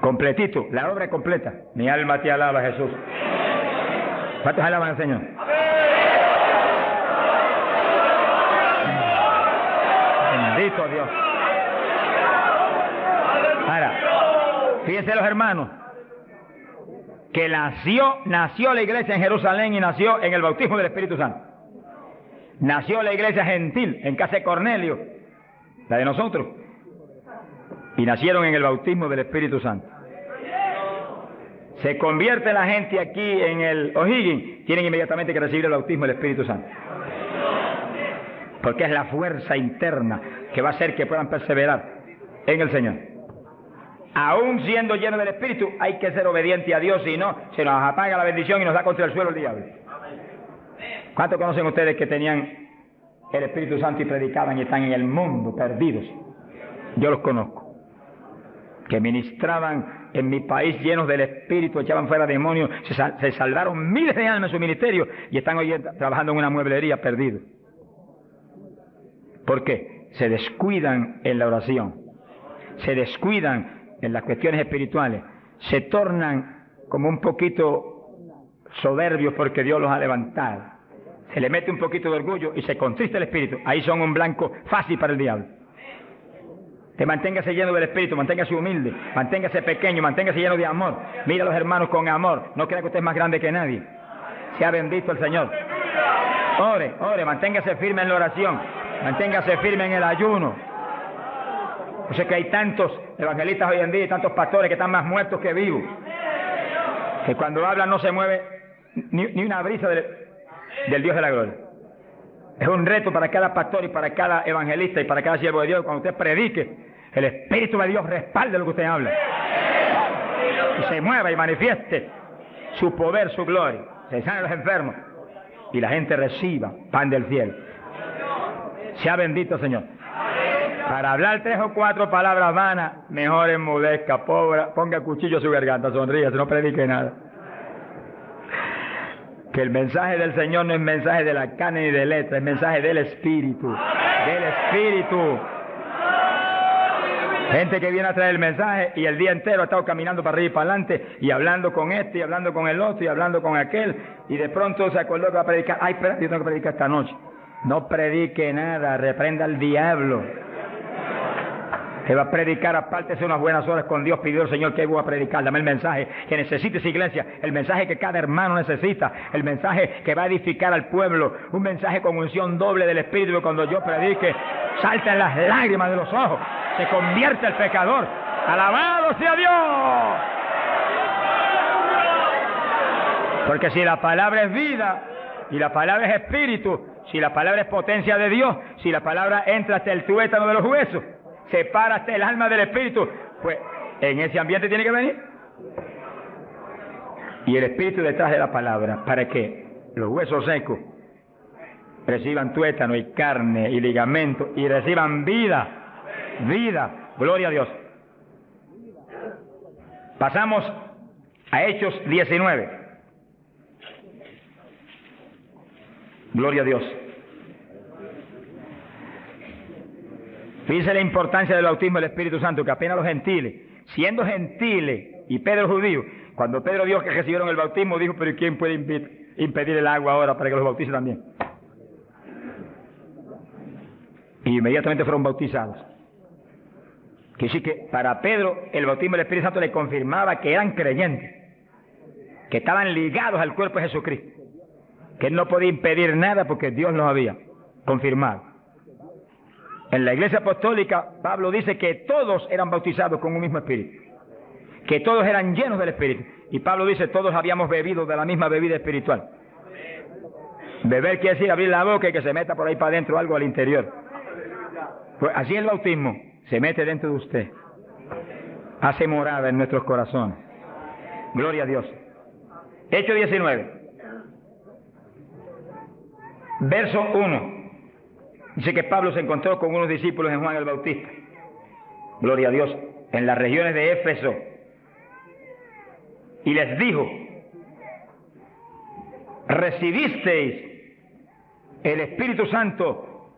Speaker 1: Completito, la obra es completa. Mi alma te alaba, Jesús. ¿Cuántos alaban al Señor? Bendito Dios. Ahora, fíjense los hermanos, que nació la iglesia en Jerusalén y nació en el bautismo del Espíritu Santo. Nació la iglesia gentil en casa de Cornelio, la de nosotros, y nacieron en el bautismo del Espíritu Santo. Se convierte la gente aquí en el O'Higgins, tienen inmediatamente que recibir el bautismo del Espíritu Santo. Porque es la fuerza interna que va a hacer que puedan perseverar en el Señor. Aún siendo lleno del Espíritu, hay que ser obediente a Dios, si no, se nos apaga la bendición y nos da contra el suelo el diablo. ¿Cuántos conocen ustedes que tenían el Espíritu Santo y predicaban y están en el mundo perdidos? Yo los conozco. Que ministraban en mi país llenos del Espíritu, echaban fuera demonios, se salvaron miles de almas en su ministerio y están hoy trabajando en una mueblería perdidos. ¿Por qué? Se descuidan en la oración, se descuidan en las cuestiones espirituales, se tornan como un poquito soberbios porque Dios los ha levantado. Se le mete un poquito de orgullo y se contrista el espíritu. Ahí son un blanco fácil para el diablo. Que manténgase lleno del Espíritu, manténgase humilde, manténgase pequeño, manténgase lleno de amor. Mira a los hermanos con amor. No crea que usted es más grande que nadie. Sea bendito el Señor. Ore, manténgase firme en la oración, manténgase firme en el ayuno. Yo sé que hay tantos evangelistas hoy en día y tantos pastores que están más muertos que vivos, que cuando hablan no se mueve ni una brisa del Dios de la gloria. Es un reto para cada pastor y para cada evangelista y para cada siervo de Dios. Cuando usted predique, el Espíritu de Dios respalde lo que usted habla. Y se mueva y manifieste su poder, su gloria. Se sanen los enfermos y la gente reciba pan del cielo. Sea bendito, Señor. Para hablar 3 o 4 palabras vanas, mejor enmudezca, pobre, ponga cuchillo a su garganta, sonríe, no predique nada. Que el mensaje del Señor no es mensaje de la carne ni de letra, es mensaje del Espíritu. Del Espíritu. Gente que viene a traer el mensaje y el día entero ha estado caminando para arriba y para adelante y hablando con este y hablando con el otro y hablando con aquel y de pronto se acordó que va a predicar. Ay, espera, yo tengo que predicar esta noche. No predique nada, reprenda al diablo. Que va a predicar, apártese unas buenas horas con Dios, pidió al Señor que voy a predicar. Dame el mensaje que necesita esa iglesia, el mensaje que cada hermano necesita, el mensaje que va a edificar al pueblo, un mensaje con unción doble del Espíritu, que cuando yo predique saltan las lágrimas de los ojos, se convierte el pecador. ¡Alabado sea Dios! Porque si la palabra es vida y la palabra es espíritu, si la palabra es potencia de Dios, si la palabra entra hasta el tuétano de los huesos, separa hasta el alma del espíritu, pues en ese ambiente tiene que venir. Y el espíritu detrás de la palabra, para que los huesos secos reciban tuétano y carne y ligamento y reciban vida. Vida. Gloria a Dios. Pasamos a Hechos 19. Gloria a Dios. Fíjense la importancia del bautismo del Espíritu Santo, que apenas los gentiles, siendo gentiles y Pedro judío, cuando Pedro vio que recibieron el bautismo, dijo, pero ¿quién puede impedir el agua ahora para que los bautice también? Y inmediatamente fueron bautizados. Que sí que para Pedro el bautismo del Espíritu Santo le confirmaba que eran creyentes, que estaban ligados al cuerpo de Jesucristo, que él no podía impedir nada porque Dios los había confirmado. En la iglesia apostólica, Pablo dice que todos eran bautizados con un mismo espíritu, que todos eran llenos del Espíritu. Y Pablo dice, todos habíamos bebido de la misma bebida espiritual. Beber quiere decir abrir la boca y que se meta por ahí para adentro algo al interior. Pues así el bautismo se mete dentro de usted, hace morada en nuestros corazones. Gloria a Dios. Hechos 19. Verso 1. Dice que Pablo se encontró con unos discípulos en Juan el Bautista. Gloria a Dios. En las regiones de Éfeso. Y les dijo: ¿recibisteis el Espíritu Santo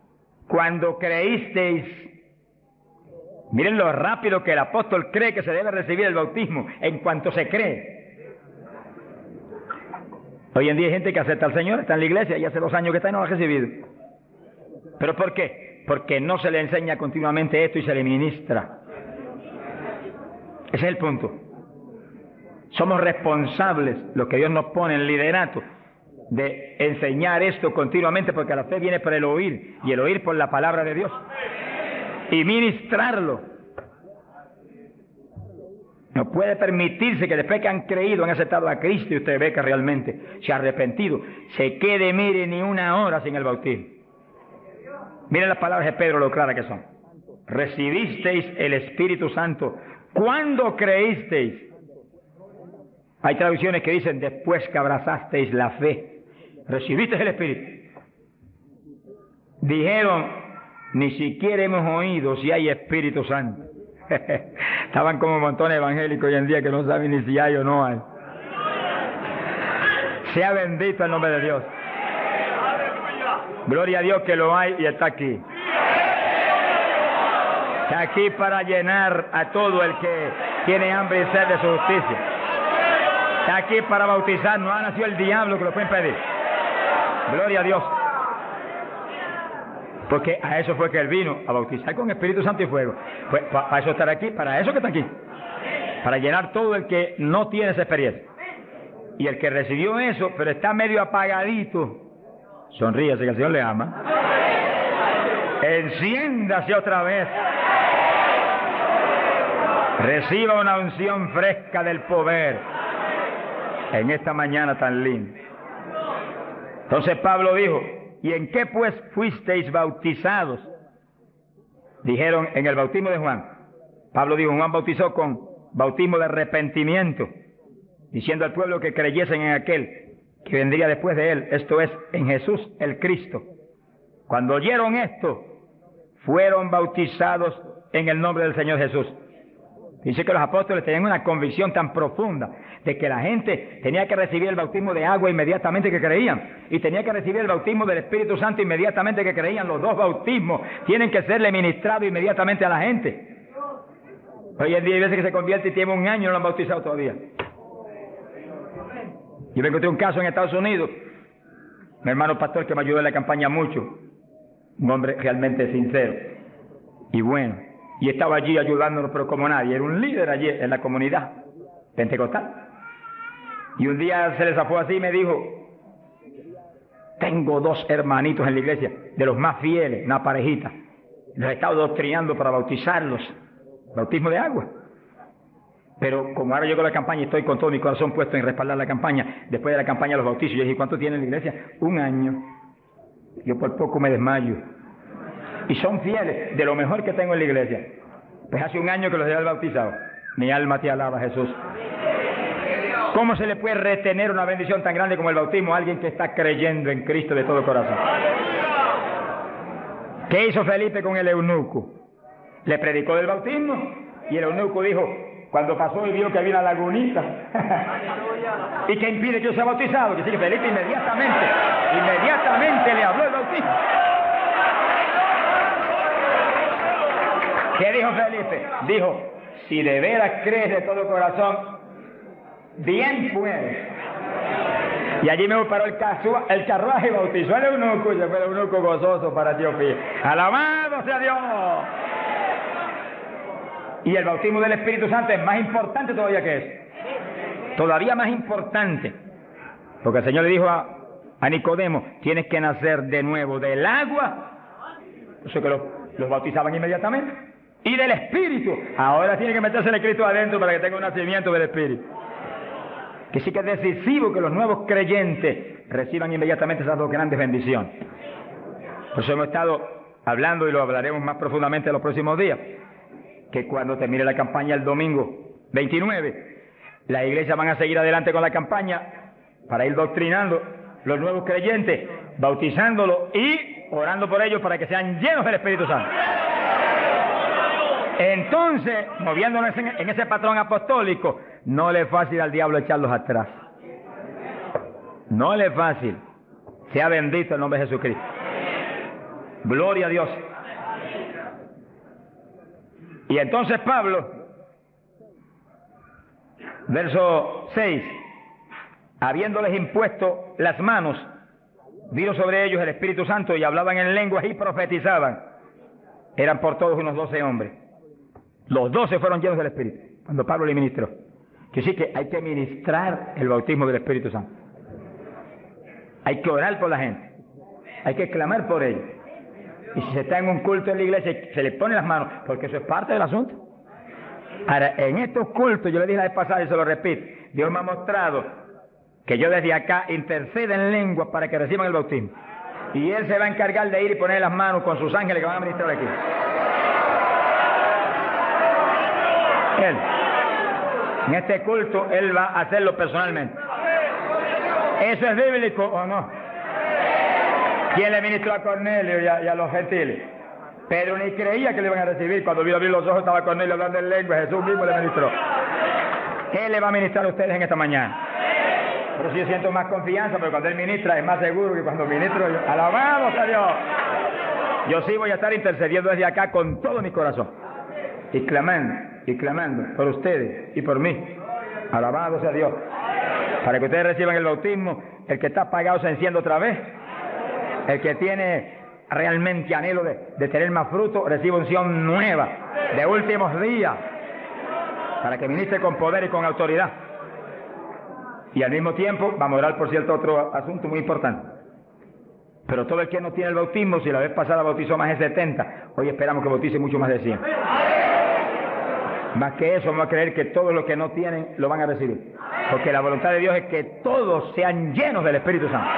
Speaker 1: cuando creísteis? Miren lo rápido que el apóstol cree que se debe recibir el bautismo, en cuanto se cree. Hoy en día hay gente que acepta al Señor, está en la iglesia y hace 2 años que está y no lo ha recibido. ¿Pero por qué? Porque no se le enseña continuamente esto y se le ministra. Ese es el punto. Somos responsables, los que Dios nos pone en liderato, de enseñar esto continuamente, porque la fe viene por el oír, y el oír por la palabra de Dios, y ministrarlo. No puede permitirse que después que han creído, han aceptado a Cristo, y usted ve que realmente se ha arrepentido, se quede, mire, ni una hora sin el bautismo. Miren las palabras de Pedro, lo claras que son. Recibisteis el Espíritu Santo cuando creísteis. Hay traducciones que dicen después que abrazasteis la fe. Recibisteis el Espíritu. Dijeron, ni siquiera hemos oído si hay Espíritu Santo. Estaban como montones evangélicos hoy en día que no saben ni si hay o no hay. Sea bendito el nombre de Dios. Gloria a Dios que lo hay y está aquí. Está aquí para llenar a todo el que tiene hambre y sed de su justicia. Está aquí para bautizar. No ha nacido el diablo que lo puede impedir. Gloria a Dios. Porque a eso fue que Él vino, a bautizar con Espíritu Santo y fuego. Pues para eso estar aquí, para eso que está aquí. Para llenar todo el que no tiene esa experiencia. Y el que recibió eso, pero está medio apagadito, sonríase que el Señor le ama. Enciéndase otra vez. Reciba una unción fresca del poder en esta mañana tan linda. Entonces Pablo dijo: ¿y en qué pues fuisteis bautizados? Dijeron: en el bautismo de Juan. Pablo dijo: Juan bautizó con bautismo de arrepentimiento, diciendo al pueblo que creyesen en aquel que vendría después de él, esto es, en Jesús el Cristo. Cuando oyeron esto, fueron bautizados en el nombre del Señor Jesús. Dice que los apóstoles tenían una convicción tan profunda de que la gente tenía que recibir el bautismo de agua inmediatamente que creían, y tenía que recibir el bautismo del Espíritu Santo inmediatamente que creían. Los dos bautismos tienen que serle ministrados inmediatamente a la gente. Hoy en día hay veces que se convierte y tiene 1 año y no lo han bautizado todavía. Yo me encontré un caso en Estados Unidos, mi hermano pastor que me ayudó en la campaña mucho, un hombre realmente sincero y bueno, y estaba allí ayudándonos, pero como nadie, era un líder allí en la comunidad pentecostal. Y un día se les zafó así y me dijo: tengo 2 hermanitos en la iglesia, de los más fieles, una parejita, los he estado doctrinando para bautizarlos, bautismo de agua. Pero como ahora llego a la campaña y estoy con todo mi corazón puesto en respaldar la campaña, después de la campaña los bautizos. Yo dije: ¿cuánto tiene en la iglesia? 1 año. Yo por poco me desmayo. Y son fieles, de lo mejor que tengo en la iglesia. Pues hace 1 año que los he bautizado. Mi alma te alaba, Jesús. ¿Cómo se le puede retener una bendición tan grande como el bautismo a alguien que está creyendo en Cristo de todo corazón? ¿Qué hizo Felipe con el eunuco? Le predicó del bautismo y el eunuco dijo, cuando pasó y vio que había una lagunita, ¿y qué impide que yo sea bautizado? Que sí, que Felipe inmediatamente le habló el bautismo. ¿Qué dijo Felipe? Dijo: si de veras crees de todo corazón, bien puedes. Y allí me paró el carruaje y bautizó al eunuco, y fue el eunuco gozoso para Etiopía. ¡Alabado sea Dios! Y el bautismo del Espíritu Santo es más importante todavía que eso. Todavía más importante. Porque el Señor le dijo a Nicodemo: tienes que nacer de nuevo del agua. O sea que los bautizaban inmediatamente. Y del Espíritu. Ahora tiene que meterse el Cristo adentro para que tenga un nacimiento del Espíritu. Que sí que es decisivo que los nuevos creyentes reciban inmediatamente esas 2 grandes bendiciones. Por eso hemos estado hablando, y lo hablaremos más profundamente en los próximos días, que cuando termine la campaña el domingo 29, las iglesias van a seguir adelante con la campaña para ir doctrinando los nuevos creyentes bautizándolos y orando por ellos para que sean llenos del Espíritu Santo. Entonces, moviéndonos en ese patrón apostólico, no le es fácil al diablo echarlos atrás. No le es fácil. Sea bendito el nombre de Jesucristo. Gloria a Dios. Y entonces Pablo, verso 6, habiéndoles impuesto las manos, vino sobre ellos el Espíritu Santo y hablaban en lenguas y profetizaban. Eran por todos unos 12 hombres. Los 12 fueron llenos del Espíritu cuando Pablo le ministró. Que sí que hay que ministrar el bautismo del Espíritu Santo. Hay que orar por la gente. Hay que clamar por ellos. Y si se está en un culto en la iglesia, se le pone las manos, porque eso es parte del asunto. Ahora, en estos cultos, yo le dije la vez pasada y se lo repito, Dios me ha mostrado que yo desde acá intercedo en lengua para que reciban el bautismo. Y Él se va a encargar de ir y poner las manos con sus ángeles que van a ministrar aquí. Él. En este culto, Él va a hacerlo personalmente. ¿Eso es bíblico o no? ¿Quién le ministró a Cornelio y a los gentiles? Pedro ni creía que le iban a recibir. Cuando vio abrir los ojos estaba Cornelio hablando en lengua. Jesús mismo le ministró. Él le va a ministrar a ustedes en esta mañana. Pero si yo siento más confianza, pero cuando Él ministra es más seguro que cuando ministro yo. ¡Alabado sea Dios! Yo sí voy a estar intercediendo desde acá con todo mi corazón. Y clamando por ustedes y por mí. ¡Alabado sea Dios! Para que ustedes reciban el bautismo, el que está apagado se enciende otra vez. El que tiene realmente anhelo de tener más fruto, recibe unción nueva, de últimos días, para que ministre con poder y con autoridad. Y al mismo tiempo, vamos a orar por cierto otro asunto muy importante. Pero todo el que no tiene el bautismo, si la vez pasada bautizó más de 70, hoy esperamos que bautice mucho más de 100. Más que eso, vamos a creer que todos los que no tienen lo van a recibir. Porque la voluntad de Dios es que todos sean llenos del Espíritu Santo.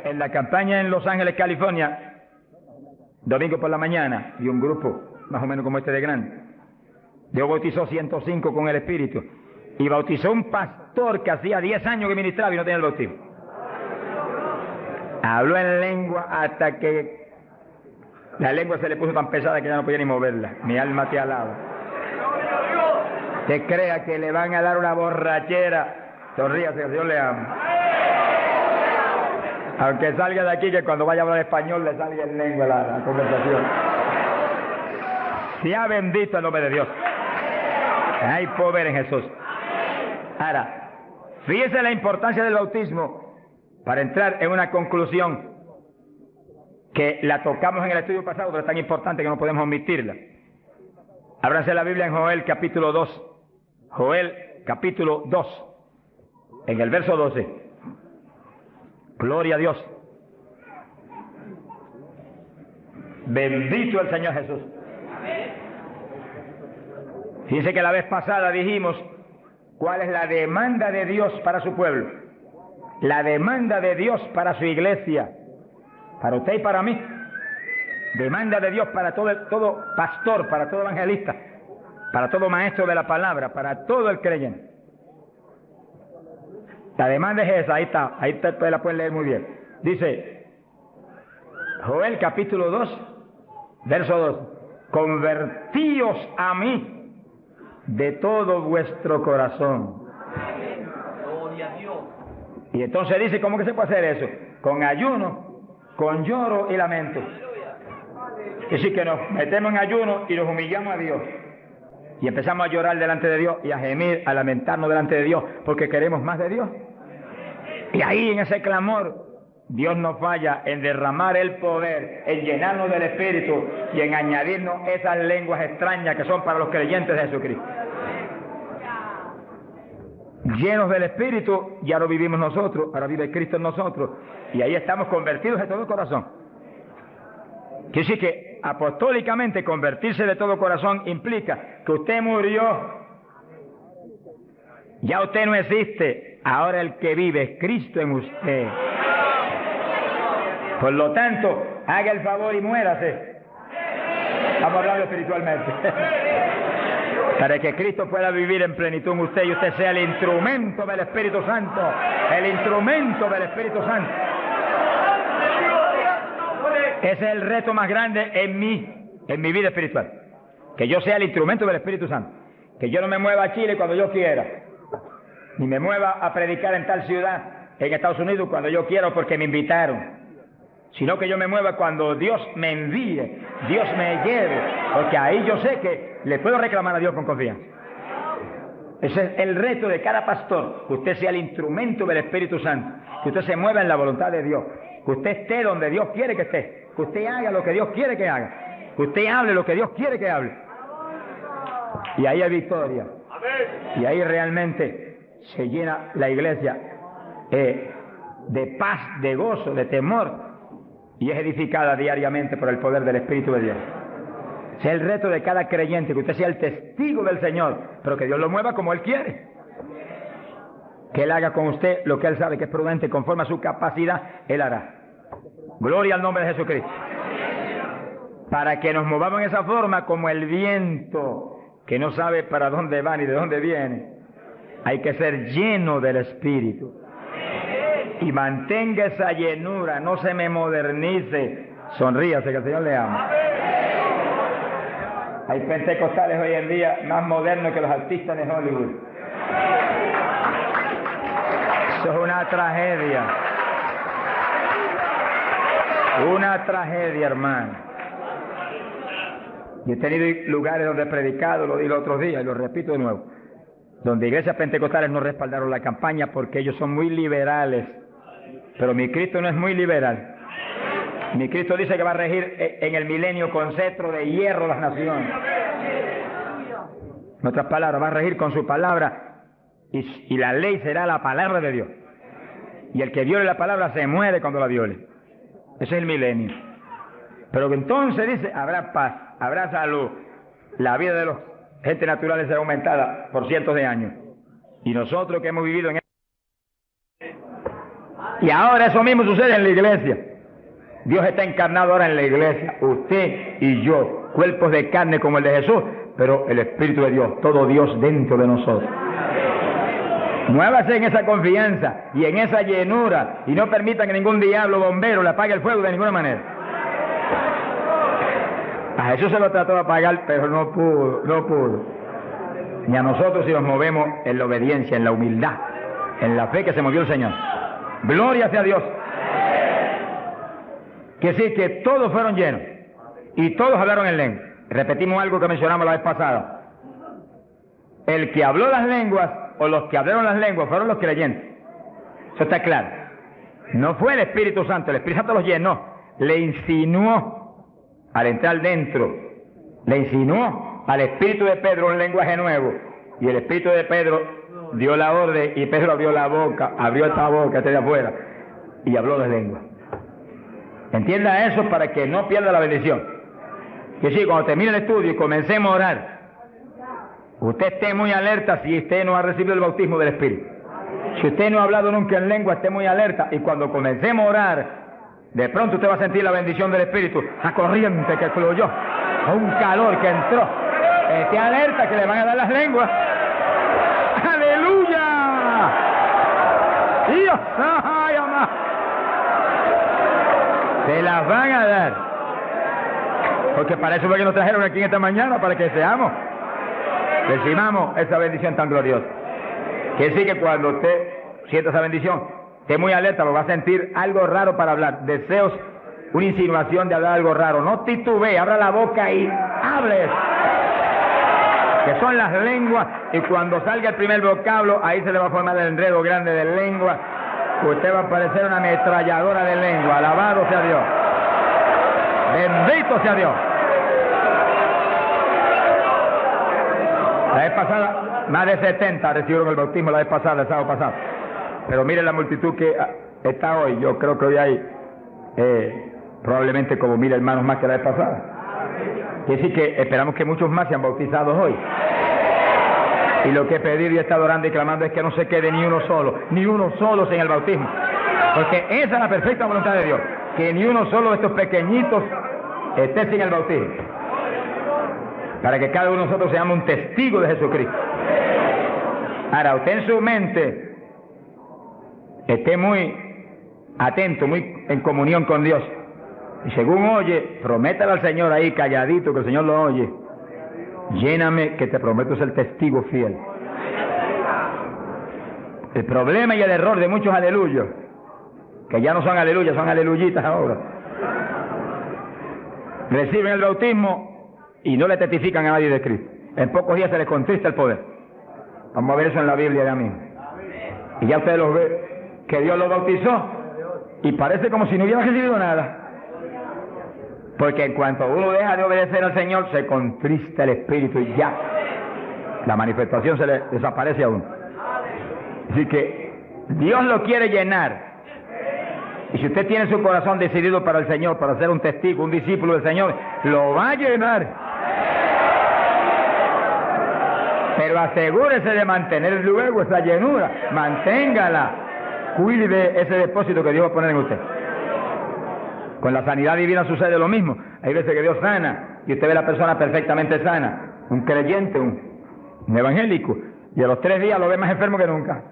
Speaker 1: En la campaña en Los Ángeles, California, domingo por la mañana, y un grupo más o menos como este de grande, Dios bautizó 105 con el Espíritu, y bautizó un pastor que hacía 10 años que ministraba y no tenía el bautismo. Habló en lengua hasta que la lengua se le puso tan pesada que ya no podía ni moverla. Mi alma te alaba. Te crea que le van a dar una borrachera, sonríase, Dios le ama. Aunque salga de aquí, que cuando vaya a hablar español le salga en lengua la conversación. Sea bendito el nombre de Dios. Hay poder en Jesús. Ahora, fíjese la importancia del bautismo para entrar en una conclusión que la tocamos en el estudio pasado, pero es tan importante que no podemos omitirla. Ábranse la Biblia en Joel capítulo 2. Joel capítulo 2, en el verso 12. Gloria a Dios. Bendito el Señor Jesús. Fíjense que la vez pasada dijimos cuál es la demanda de Dios para su pueblo. La demanda de Dios para su iglesia. Para usted y para mí. Demanda de Dios para todo pastor, para todo evangelista, para todo maestro de la palabra, para todo el creyente. La demanda es esa, ahí ustedes la pueden leer muy bien. Dice, Joel capítulo 2, verso 2, convertíos a mí de todo vuestro corazón. Y entonces dice, ¿cómo que se puede hacer eso? Con ayuno, con lloro y lamento. Es decir, que nos metemos en ayuno y nos humillamos a Dios. Y empezamos a llorar delante de Dios y a gemir, a lamentarnos delante de Dios porque queremos más de Dios. Y ahí en ese clamor, Dios no falla en derramar el poder, en llenarnos del Espíritu y en añadirnos esas lenguas extrañas que son para los creyentes de Jesucristo. Llenos del Espíritu, ya no vivimos nosotros, ahora vive Cristo en nosotros. Y ahí estamos convertidos de todo corazón. Quiere decir que apostólicamente convertirse de todo corazón implica que usted murió. Ya usted no existe, ahora el que vive es Cristo en usted. Por lo tanto, haga el favor y muérase. Vamos a hablarlo espiritualmente. Para que Cristo pueda vivir en plenitud en usted y usted sea el instrumento del Espíritu Santo. El instrumento del Espíritu Santo. Ese es el reto más grande en mi vida espiritual. Que yo sea el instrumento del Espíritu Santo. Que yo no me mueva a Chile cuando yo quiera. Ni me mueva a predicar en tal ciudad, en Estados Unidos, cuando yo quiera o porque me invitaron. Sino que yo me mueva cuando Dios me envíe, Dios me lleve. Porque ahí yo sé que le puedo reclamar a Dios con confianza. Ese es el reto de cada pastor. Que usted sea el instrumento del Espíritu Santo. Que usted se mueva en la voluntad de Dios. Que usted esté donde Dios quiere que esté. Que usted haga lo que Dios quiere que haga. Que usted hable lo que Dios quiere que hable. Y ahí hay victoria. Y ahí realmente se llena la iglesia de paz, de gozo, de temor. Y es edificada diariamente por el poder del Espíritu de Dios. Ese es el reto de cada creyente, que usted sea el testigo del Señor, pero que Dios lo mueva como Él quiere. Que Él haga con usted lo que Él sabe que es prudente, conforme a su capacidad, Él hará. Gloria al nombre de Jesucristo. Para que nos movamos en esa forma como el viento, que no sabe para dónde va ni de dónde viene. Hay que ser lleno del Espíritu. Y mantenga esa llenura, no se me modernice. Sonríase, que el Señor le ama. Hay pentecostales hoy en día más modernos que los artistas de Hollywood. Eso es una tragedia. Una tragedia, hermano. Yo he tenido lugares donde he predicado, lo dije los otros días y lo repito de nuevo, donde iglesias pentecostales no respaldaron la campaña porque ellos son muy liberales. Pero mi Cristo no es muy liberal. Mi Cristo dice que va a regir en el milenio con cetro de hierro las naciones. En otras palabras, va a regir con su palabra y la ley será la palabra de Dios. Y el que viole la palabra se muere cuando la viole. Ese es el milenio. Pero entonces dice, habrá paz, habrá salud. La vida de los gente naturales será aumentada por cientos de años. Y nosotros que hemos vivido en y ahora eso mismo sucede en la iglesia. Dios está encarnado ahora en la iglesia, usted y yo, cuerpos de carne como el de Jesús, pero el Espíritu de Dios, todo Dios dentro de nosotros. Muévase en esa confianza y en esa llenura y no permita que ningún diablo bombero le apague el fuego de ninguna manera. A Jesús se lo trató de apagar, pero no pudo. Ni a nosotros si nos movemos en la obediencia, en la humildad, en la fe que se movió el Señor. Gloria sea a Dios. Que sí, que todos fueron llenos y todos hablaron en lengua. Repetimos algo que mencionamos la vez pasada. El que habló las lenguas o los que hablaron las lenguas fueron los creyentes. Eso está claro. No fue el Espíritu Santo, el Espíritu Santo los llenó, le insinuó al entrar dentro, le insinuó al Espíritu de Pedro un lenguaje nuevo y el Espíritu de Pedro dio la orden y Pedro abrió la boca, abrió esta boca de afuera y habló las lenguas. Entienda eso para que no pierda la bendición. Que sí, cuando termine el estudio y comencemos a orar, usted esté muy alerta si usted no ha recibido el bautismo del Espíritu. Si usted no ha hablado nunca en lengua, esté muy alerta y cuando comencemos a orar, de pronto usted va a sentir la bendición del Espíritu, la corriente que fluyó, un calor que entró. Esté alerta que le van a dar las lenguas. ¡Aleluya! ¡Dios! ¡Ay, amá! Se las van a dar. Porque para eso fue que nos trajeron aquí en esta mañana, para que seamos, recibamos esa bendición tan gloriosa. Que sí que cuando usted sienta esa bendición, esté muy alerta, porque va a sentir algo raro para hablar, deseos una insinuación de hablar algo raro. No titubee, abra la boca y hable. Que son las lenguas, y cuando salga el primer vocablo, ahí se le va a formar el enredo grande de lengua. Usted va a parecer una ametralladora de lengua. Alabado sea Dios. Bendito sea Dios. La vez pasada, más de 70 recibieron el bautismo la vez pasada, el sábado pasado. Pero miren la multitud que está hoy. Yo creo que hoy hay probablemente como 1000 hermanos más que la vez pasada. Quiere decir que esperamos que muchos más sean bautizados hoy. Y lo que he pedido y he estado orando y clamando es que no se quede ni uno solo sin el bautismo. Porque esa es la perfecta voluntad de Dios, que ni uno solo de estos pequeñitos esté sin el bautismo. Para que cada uno de nosotros seamos un testigo de Jesucristo. Ahora, usted en su mente esté muy atento, muy en comunión con Dios. Y según oye, prométale al Señor ahí calladito, que el Señor lo oye. Lléname, que te prometo ser testigo fiel. El problema y el error de muchos aleluyos, que ya no son aleluyas, son aleluyitas ahora, reciben el bautismo y no le testifican a nadie de Cristo. En pocos días se les contrista el poder. Vamos a ver eso en la Biblia ya mismo. Y ya ustedes los ven, que Dios los bautizó y parece como si no hubieran recibido nada. Porque en cuanto uno deja de obedecer al Señor, se contrista el Espíritu y ya la manifestación se le desaparece a uno. Así que Dios lo quiere llenar. Y si usted tiene su corazón decidido para el Señor, para ser un testigo, un discípulo del Señor, lo va a llenar. Pero asegúrese de mantener luego esa llenura. Manténgala. Cuide de ese depósito que Dios va a poner en usted. Con la sanidad divina sucede lo mismo. Hay veces que Dios sana y usted ve a la persona perfectamente sana, un creyente, un evangélico, y a los 3 días lo ve más enfermo que nunca.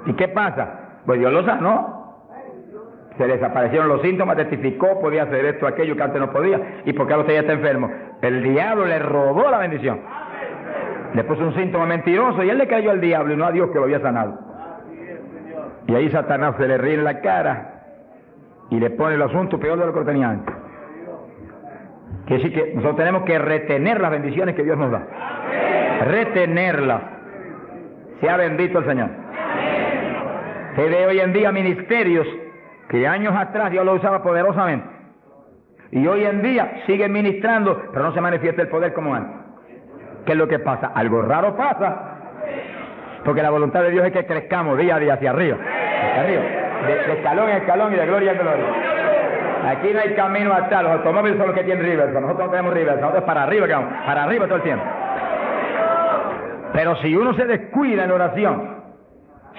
Speaker 1: ¿Y qué pasa? Pues Dios lo sanó. Se desaparecieron los síntomas, testificó, podía hacer esto, aquello que antes no podía. ¿Y por qué ahora usted ya está enfermo? El diablo le robó la bendición. Le puso un síntoma mentiroso y él le creyó al diablo y no a Dios que lo había sanado. Y ahí Satanás se le ríe en la cara y le pone el asunto peor de lo que lo tenía antes. Quiere decir que nosotros tenemos que retener las bendiciones que Dios nos da. Retenerlas. Sea bendito el Señor. Se ve hoy en día ministerios que años atrás Dios lo usaba poderosamente. Y hoy en día siguen ministrando, pero no se manifiesta el poder como antes. ¿Qué es lo que pasa? Algo raro pasa. Porque la voluntad de Dios es que crezcamos día a día hacia arriba. Hacia arriba. De escalón en escalón y de gloria en gloria. Aquí no hay camino atrás. Los automóviles son los que tienen reversa. Nosotros no tenemos reversa. Nosotros para arriba, para arriba todo el tiempo. Pero si uno se descuida en la oración,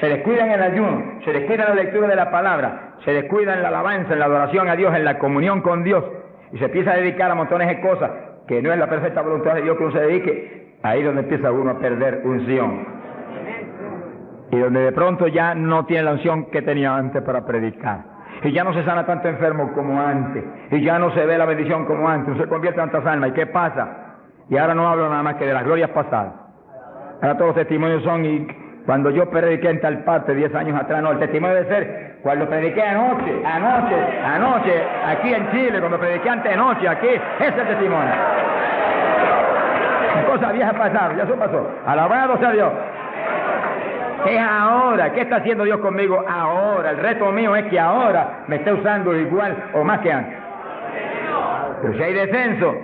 Speaker 1: se descuida en el ayuno, se descuida en la lectura de la palabra, se descuida en la alabanza, en la adoración a Dios, en la comunión con Dios, y se empieza a dedicar a montones de cosas que no es la perfecta voluntad de Dios que uno se dedique, ahí es donde empieza uno a perder unción. Y donde de pronto ya no tiene la unción que tenía antes para predicar. Y ya no se sana tanto enfermo como antes. Y ya no se ve la bendición como antes. No se convierte en tantas almas. ¿Y qué pasa? Y ahora no hablo nada más que de las glorias pasadas. Ahora todos los testimonios son, y cuando yo prediqué en tal parte 10 años atrás, no, el testimonio debe ser cuando prediqué anoche, aquí en Chile, cuando prediqué antenoche, aquí, ese es el testimonio. Las cosas viejas pasaron, ya eso pasó. Alabado sea Dios. Es ahora. ¿Qué está haciendo Dios conmigo ahora? El reto mío es que ahora me esté usando igual o más que antes. Pero si hay descenso,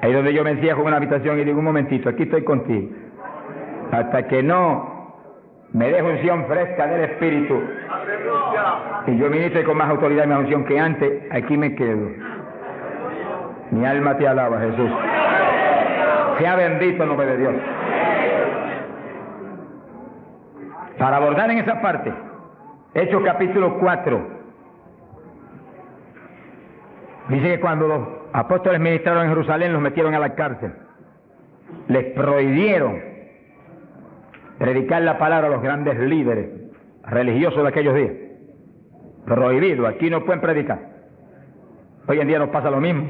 Speaker 1: ahí donde yo me encierro en una habitación y digo, un momentito, aquí estoy contigo. Hasta que no me deje unción fresca del Espíritu y yo ministre con más autoridad y más unción que antes, aquí me quedo. Mi alma te alaba, Jesús. Sea bendito el nombre de Dios. Para abordar en esa parte, Hechos capítulo 4, dice que cuando los apóstoles ministraron en Jerusalén, los metieron a la cárcel. Les prohibieron predicar la palabra a los grandes líderes religiosos de aquellos días. Prohibido, aquí no pueden predicar. Hoy en día nos pasa lo mismo.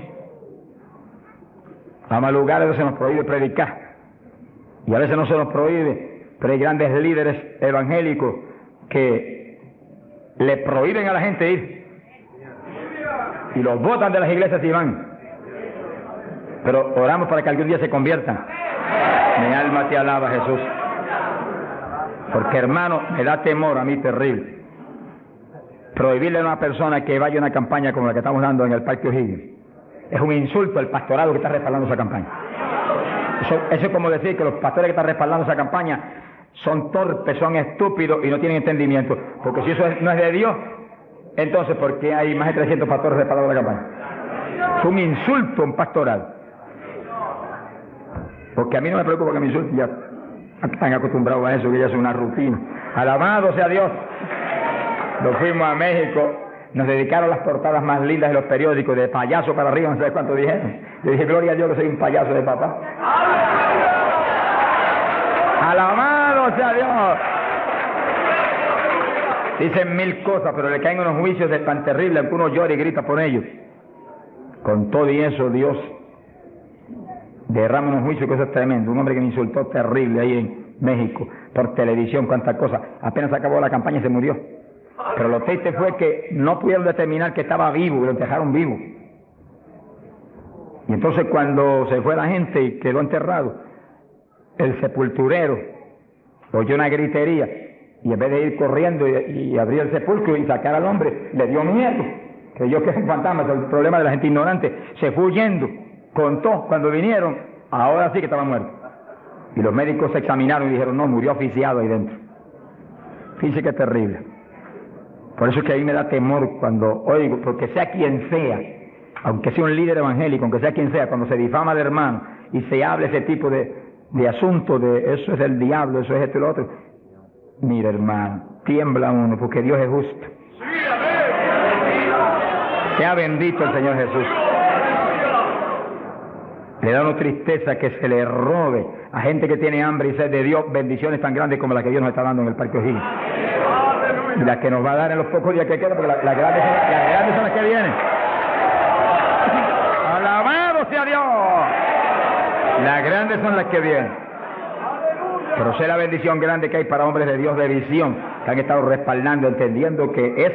Speaker 1: Vamos a lugares donde se nos prohíbe predicar. Y a veces no se nos prohíbe, pero hay grandes líderes evangélicos que le prohíben a la gente ir. y los botan de las iglesias y van. Pero oramos para que algún día se conviertan. Mi alma te alaba, Jesús. Porque, hermano, me da temor a mí terrible prohibirle a una persona que vaya a una campaña como la que estamos dando en el Parque O'Higgins. Es un insulto al pastorado que está respaldando esa campaña. Eso es como decir que los pastores que están respaldando esa campaña son torpes, son estúpidos y no tienen entendimiento. Porque si eso no es de Dios, entonces ¿por qué hay más de 300 pastores respaldando la campaña? Es un insulto a un pastorado. Porque a mí no me preocupa que me insulten, ya están acostumbrados a eso, que ya es una rutina. Alabado sea Dios. Nos fuimos a México, nos dedicaron las portadas más lindas de los periódicos, de payaso para arriba, no sé cuánto dijeron. Yo dije, gloria a Dios que soy un payaso de papá. Alabado sea Dios. Dicen mil cosas, pero le caen unos juicios de tan terribles que uno llora y grita por ellos. Con todo y eso, Dios derrama unos juicios, cosas tremendas. Un hombre que me insultó terrible ahí en México, por televisión, cuántas cosas. Apenas acabó la campaña y se murió. Pero lo triste fue que no pudieron determinar que estaba vivo, y lo dejaron vivo. Y entonces cuando se fue la gente y quedó enterrado, el sepulturero oyó una gritería, y en vez de ir corriendo y abrir el sepulcro y sacar al hombre, le dio miedo. Creyó que era un fantasma. El problema de la gente ignorante. Se fue huyendo. Contó cuando vinieron, ahora sí que estaba muerto. Y los médicos se examinaron y dijeron, no, murió asfixiado ahí dentro. Fíjese que terrible. Por eso es que a mí me da temor cuando oigo, porque sea quien sea, aunque sea un líder evangélico, aunque sea quien sea, cuando se difama de hermano y se habla ese tipo de asuntos, de eso es del diablo, eso es esto y lo otro. Mira, hermano, tiembla uno, porque Dios es justo. Sea bendito el Señor Jesús. Le da una tristeza que se le robe a gente que tiene hambre y sed de Dios bendiciones tan grandes como las que Dios nos está dando en el Parque O'Higgins. Y las que nos va a dar en los pocos días que quedan, porque las grandes son las que vienen. ¡Alabado sea Dios! Las grandes son las que vienen. Pero sé la bendición grande que hay para hombres de Dios de visión, que han estado respaldando, entendiendo que es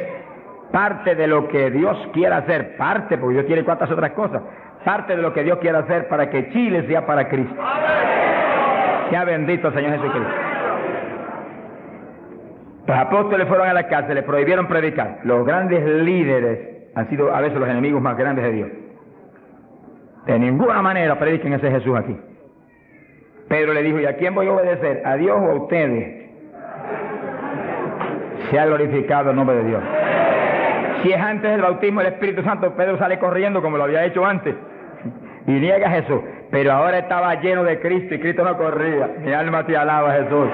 Speaker 1: parte de lo que Dios quiere hacer, parte, porque Dios quiere cuantas otras cosas, parte de lo que Dios quiere hacer para que Chile sea para Cristo. Sea bendito el Señor Jesucristo. Los apóstoles fueron a la cárcel, les prohibieron predicar. Los grandes líderes han sido a veces los enemigos más grandes de Dios. De ninguna manera prediquen ese Jesús aquí. Pedro le dijo, ¿y a quién voy a obedecer? ¿A Dios o a ustedes? Sea glorificado el nombre de Dios. Si es antes del bautismo del Espíritu Santo, Pedro sale corriendo como lo había hecho antes y niega a Jesús. Pero ahora estaba lleno de Cristo y Cristo no corría. Mi alma te alaba, Jesús.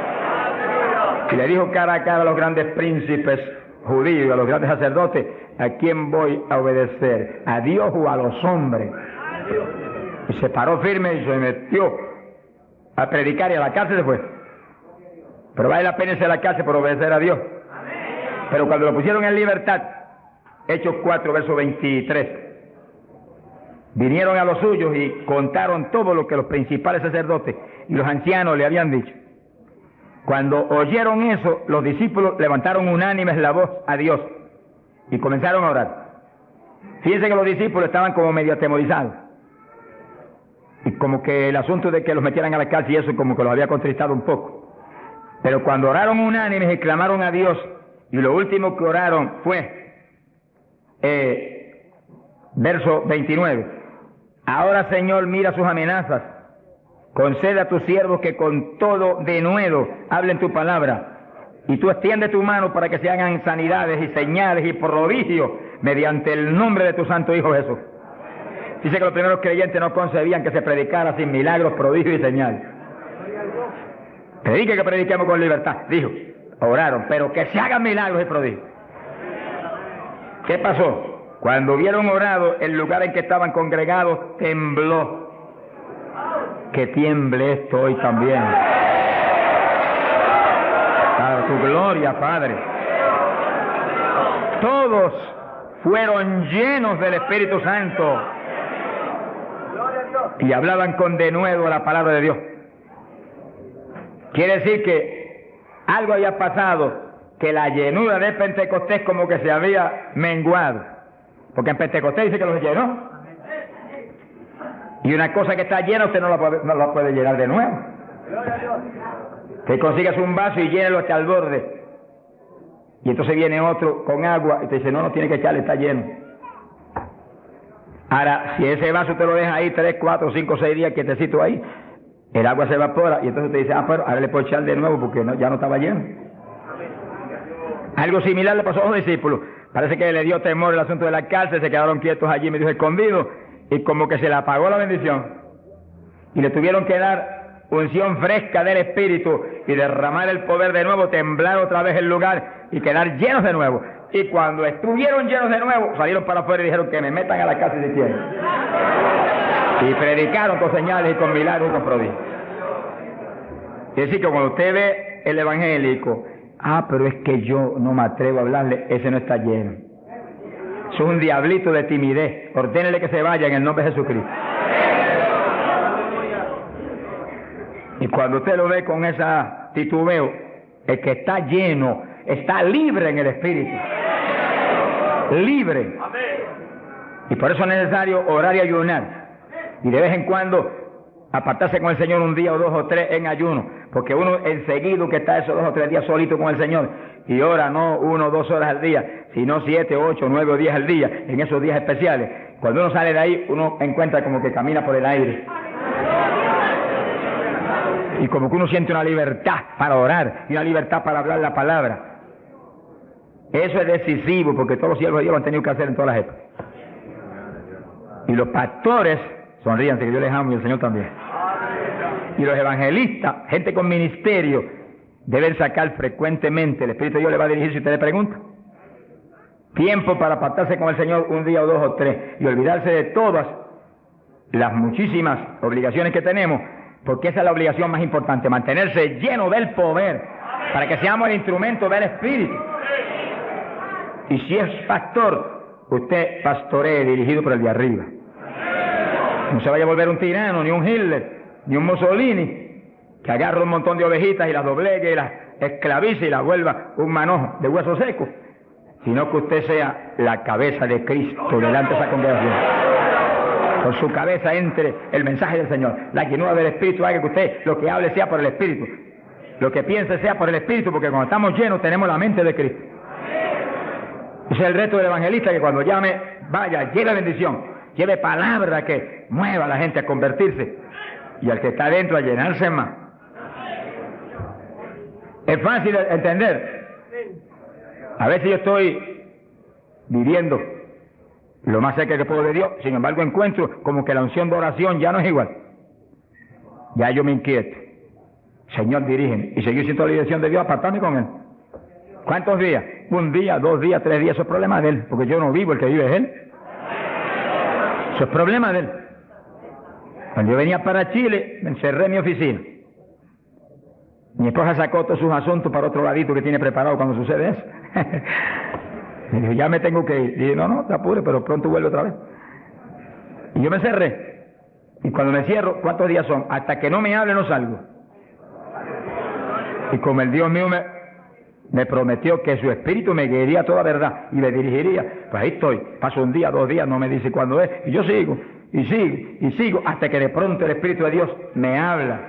Speaker 1: Y le dijo cara a cara a los grandes príncipes judíos, a los grandes sacerdotes, ¿a quién voy a obedecer? ¿A Dios o a los hombres? Y se paró firme y se metió a predicar y a la cárcel se fue. Pero vale la pena irse a la cárcel por obedecer a Dios. Pero cuando lo pusieron en libertad, Hechos 4, verso 23, vinieron a los suyos y contaron todo lo que los principales sacerdotes y los ancianos le habían dicho. Cuando oyeron eso, los discípulos levantaron unánimes la voz a Dios y comenzaron a orar. Fíjense que los discípulos estaban como medio atemorizados. Y como que el asunto de que los metieran a la cárcel y eso como que los había contristado un poco. Pero cuando oraron unánimes y clamaron a Dios, y lo último que oraron fue, verso 29, ahora Señor mira sus amenazas, concede a tus siervos que con todo denuedo hablen tu palabra, y tú extiende tu mano para que se hagan sanidades y señales y prodigios mediante el nombre de tu santo Hijo Jesús. Dice que los primeros creyentes no concebían que se predicara sin milagros, prodigios y señales. Predique que prediquemos con libertad, dijo. Oraron, pero que se hagan milagros y prodigios. ¿Qué pasó? Cuando hubieron orado, el lugar en que estaban congregados tembló. Que tiemble esto hoy también. Para tu gloria, Padre. Todos fueron llenos del Espíritu Santo y hablaban con denuedo la palabra de Dios. Quiere decir que algo había pasado, que la llenura de Pentecostés como que se había menguado. Porque en Pentecostés dice que los llenó. Y una cosa que está llena usted no la puede llenar de nuevo. Que consigas un vaso y llénelo hasta el borde. Y entonces viene otro con agua y te dice, no tiene que echarle, está lleno. Ahora, si ese vaso te lo deja ahí 3, 4, 5, 6 días quietecito ahí, el agua se evapora y entonces te dice, pero ahora le puedo echar de nuevo porque ya no estaba lleno. Algo similar le pasó a los discípulos. Parece que le dio temor el asunto de la cárcel, se quedaron quietos allí, medio escondidos, y como que se le apagó la bendición. Y le tuvieron que dar unción fresca del Espíritu y derramar el poder de nuevo, temblar otra vez el lugar y quedar llenos de nuevo. Y cuando estuvieron llenos de nuevo, salieron para afuera y dijeron que me metan a la cárcel si quieren. Y predicaron con señales y con milagros y con prodigios. Es decir, que cuando usted ve el evangélico, pero es que yo no me atrevo a hablarle, ese no está lleno. Eso es un diablito de timidez. Ordénele que se vaya en el nombre de Jesucristo. Y cuando usted lo ve con esa titubeo, el que está lleno, está libre en el Espíritu. Libre. Y por eso es necesario orar y ayunar. Y de vez en cuando apartarse con el Señor un día o 2 o 3 en ayuno. Porque uno enseguida que está esos 2 o 3 días solito con el Señor y ora no 1 o 2 horas al día, sino 7, 8, 9 o 10 al día, en esos días especiales. Cuando uno sale de ahí, uno encuentra como que camina por el aire. Y como que uno siente una libertad para orar y una libertad para hablar la palabra. Eso es decisivo porque todos los siervos de Dios lo han tenido que hacer en todas las épocas. Y los pastores, sonríanse que yo les amo y el Señor también. Y los evangelistas, gente con ministerio, deben sacar frecuentemente, el Espíritu de Dios le va a dirigir si usted le pregunta, tiempo para apartarse con el Señor un día o 2 o 3 y olvidarse de todas las muchísimas obligaciones que tenemos, porque esa es la obligación más importante, mantenerse lleno del poder, para que seamos el instrumento del Espíritu. Y si es pastor, usted pastoree dirigido por el de arriba. No se vaya a volver un tirano, ni un Hitler, ni un Mussolini, que agarra un montón de ovejitas y las doblegue y las esclavice y las vuelva un manojo de huesos secos, sino que usted sea la cabeza de Cristo delante de esa congregación. Con su cabeza entre el mensaje del Señor. La llenura del Espíritu haga que usted lo que hable sea por el Espíritu, lo que piense sea por el Espíritu, porque cuando estamos llenos tenemos la mente de Cristo. Ese es el reto del evangelista, que cuando llame, vaya, lleve bendición, lleve palabra que mueva a la gente a convertirse y al que está adentro a llenarse más. Es fácil de entender. A veces yo estoy viviendo lo más cerca que puedo de Dios, sin embargo encuentro como que la unción de oración ya no es igual. Ya yo me inquieto. Señor, dirígeme. Y seguir siendo la dirección de Dios, apartarme con Él. ¿Cuántos días? 1 día, 2 días, 3 días, eso es problema de Él, porque yo no vivo, el que vive es Él. Eso es problema de Él. Cuando yo venía para Chile, me encerré en mi oficina. Mi esposa sacó todos sus asuntos para otro ladito que tiene preparado cuando sucede eso. Y dijo, ya me tengo que ir. Y dije, no, te apures, pero pronto vuelve otra vez. Y yo me encerré. Y cuando me cierro, ¿cuántos días son? Hasta que no me hable, no salgo. Y como el Dios mío me prometió que su espíritu me guiaría a toda verdad y me dirigiría, pues ahí estoy. Paso 1 día, 2 días, no me dice cuándo es. Y yo sigo, y sigo, y sigo, hasta que de pronto el Espíritu de Dios me habla.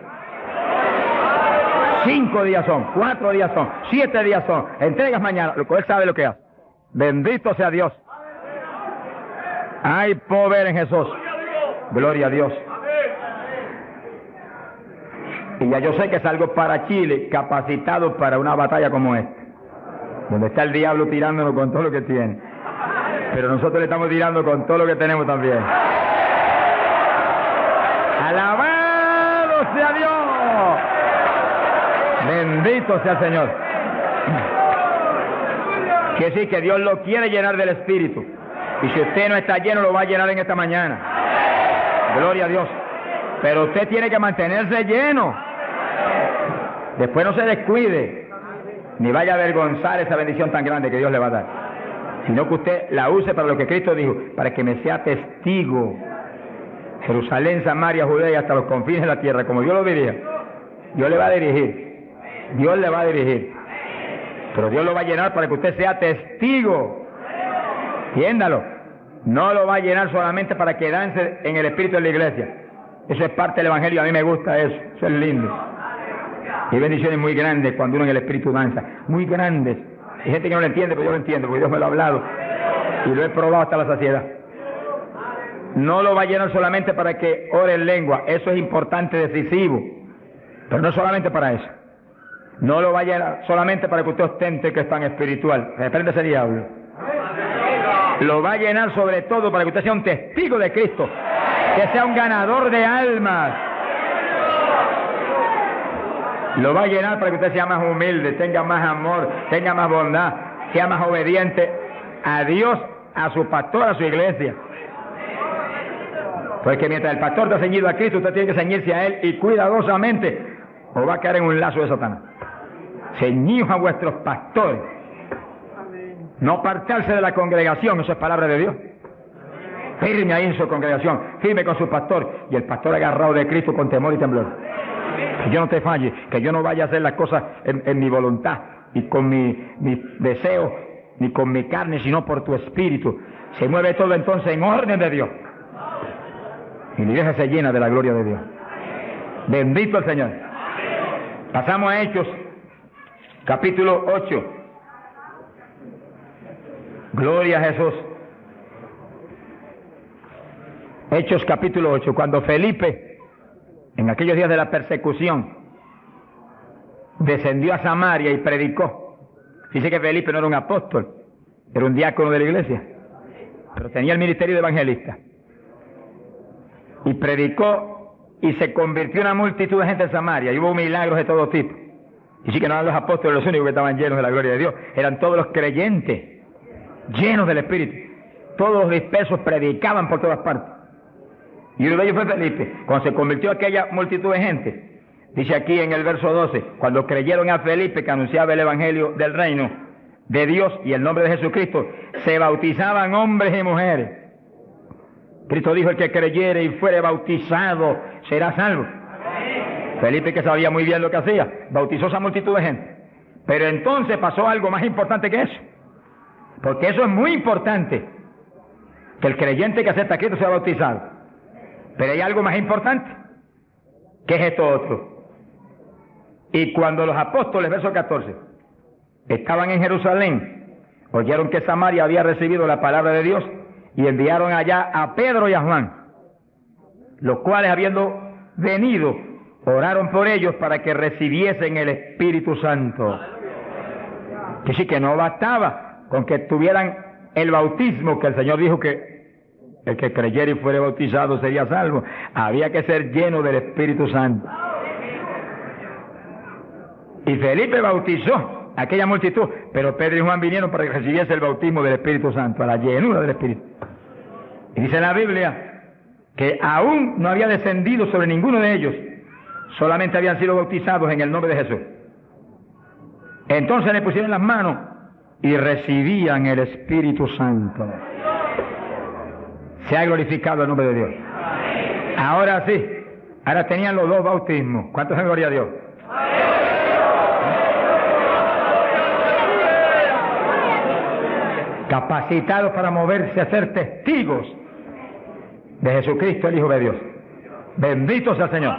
Speaker 1: 5 días son, 4 días son, 7 días son. Entregas mañana, lo que Él sabe lo que hace. Bendito sea Dios. Hay poder en Jesús. Gloria a Dios. Y ya yo sé que salgo para Chile capacitado para una batalla como esta, donde está el diablo tirándonos con todo lo que tiene, pero nosotros le estamos tirando con todo lo que tenemos también. ¡Alabado sea Dios! Bendito sea el Señor. Quiere decir que Dios lo quiere llenar del Espíritu, y si usted no está lleno lo va a llenar en esta mañana. Gloria a Dios. Pero usted tiene que mantenerse lleno. Después no se descuide, ni vaya a avergonzar esa bendición tan grande que Dios le va a dar, sino que usted la use para lo que Cristo dijo, para que me sea testigo. Jerusalén, Samaria, Judea y hasta los confines de la tierra, como Dios lo dirija. Dios le va a dirigir, Dios le va a dirigir, pero Dios lo va a llenar para que usted sea testigo. Entiéndalo. No lo va a llenar solamente para que dance en el espíritu de la iglesia. Eso es parte del evangelio, a mí me gusta eso, eso es lindo. Y hay bendiciones muy grandes cuando uno en el espíritu danza, muy grandes. Hay gente que no lo entiende, pero yo lo entiendo, porque Dios me lo ha hablado y lo he probado hasta la saciedad. No lo va a llenar solamente para que ore en lengua, eso es importante, decisivo, pero no solamente para eso. No lo va a llenar solamente para que usted ostente que es tan espiritual. Reprende ese diablo. Lo va a llenar sobre todo para que usted sea un testigo de Cristo, que sea un ganador de almas. Lo va a llenar para que usted sea más humilde, tenga más amor, tenga más bondad, sea más obediente a Dios, a su pastor, a su iglesia. Porque mientras el pastor está ceñido a Cristo, usted tiene que ceñirse a Él y cuidadosamente, o va a caer en un lazo de Satanás. Ceñidos a vuestros pastores. No apartarse de la congregación, eso es palabra de Dios. Firme ahí en su congregación, firme con su pastor, y el pastor agarrado de Cristo con temor y temblor. Que yo no te falle, que yo no vaya a hacer las cosas en mi voluntad y con mi deseo, ni con mi carne, sino por tu espíritu. Se mueve todo entonces en orden de Dios. Y la iglesia se llena de la gloria de Dios. Bendito el Señor. Pasamos a Hechos, capítulo 8. Gloria a Jesús. Hechos capítulo 8, cuando Felipe, en aquellos días de la persecución, descendió a Samaria y predicó. Dice que Felipe no era un apóstol, era un diácono de la iglesia, pero tenía el ministerio de evangelista. Y predicó y se convirtió una multitud de gente en Samaria, y hubo milagros de todo tipo. Y sí que no eran los apóstoles los únicos que estaban llenos de la gloria de Dios, eran todos los creyentes, llenos del Espíritu. Todos los dispersos predicaban por todas partes. Y uno de ellos fue Felipe. Cuando se convirtió aquella multitud de gente, dice aquí en el verso 12, cuando creyeron a Felipe que anunciaba el evangelio del reino de Dios y el nombre de Jesucristo, se bautizaban hombres y mujeres. Cristo dijo: el que creyere y fuere bautizado será salvo. Felipe, que sabía muy bien lo que hacía, bautizó esa multitud de gente. Pero entonces pasó algo más importante que eso. Porque eso es muy importante, que el creyente que acepta a Cristo sea bautizado. Pero hay algo más importante, que es esto otro. Y cuando los apóstoles, verso 14, estaban en Jerusalén, oyeron que Samaria había recibido la palabra de Dios, y enviaron allá a Pedro y a Juan, los cuales, habiendo venido, oraron por ellos para que recibiesen el Espíritu Santo. Que sí, que no bastaba con que tuvieran el bautismo, que el Señor dijo que el que creyera y fuere bautizado sería salvo. Había que ser lleno del Espíritu Santo. Y Felipe bautizó a aquella multitud, pero Pedro y Juan vinieron para que recibiese el bautismo del Espíritu Santo, a la llenura del Espíritu. Y dice la Biblia que aún no había descendido sobre ninguno de ellos, solamente habían sido bautizados en el nombre de Jesús. Entonces le pusieron las manos y recibían el Espíritu Santo. Se ha glorificado el nombre de Dios. Ahora sí, ahora tenían los dos bautismos. ¿Cuántos en gloria a Dios? Capacitados para moverse a ser testigos de Jesucristo, el Hijo de Dios. Bendito sea el Señor.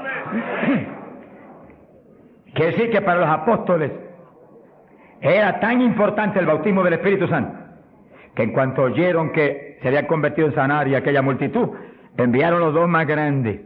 Speaker 1: Quiere decir que para los apóstoles era tan importante el bautismo del Espíritu Santo, que en cuanto oyeron que se había convertido en Samaria aquella multitud, enviaron los dos más grandes,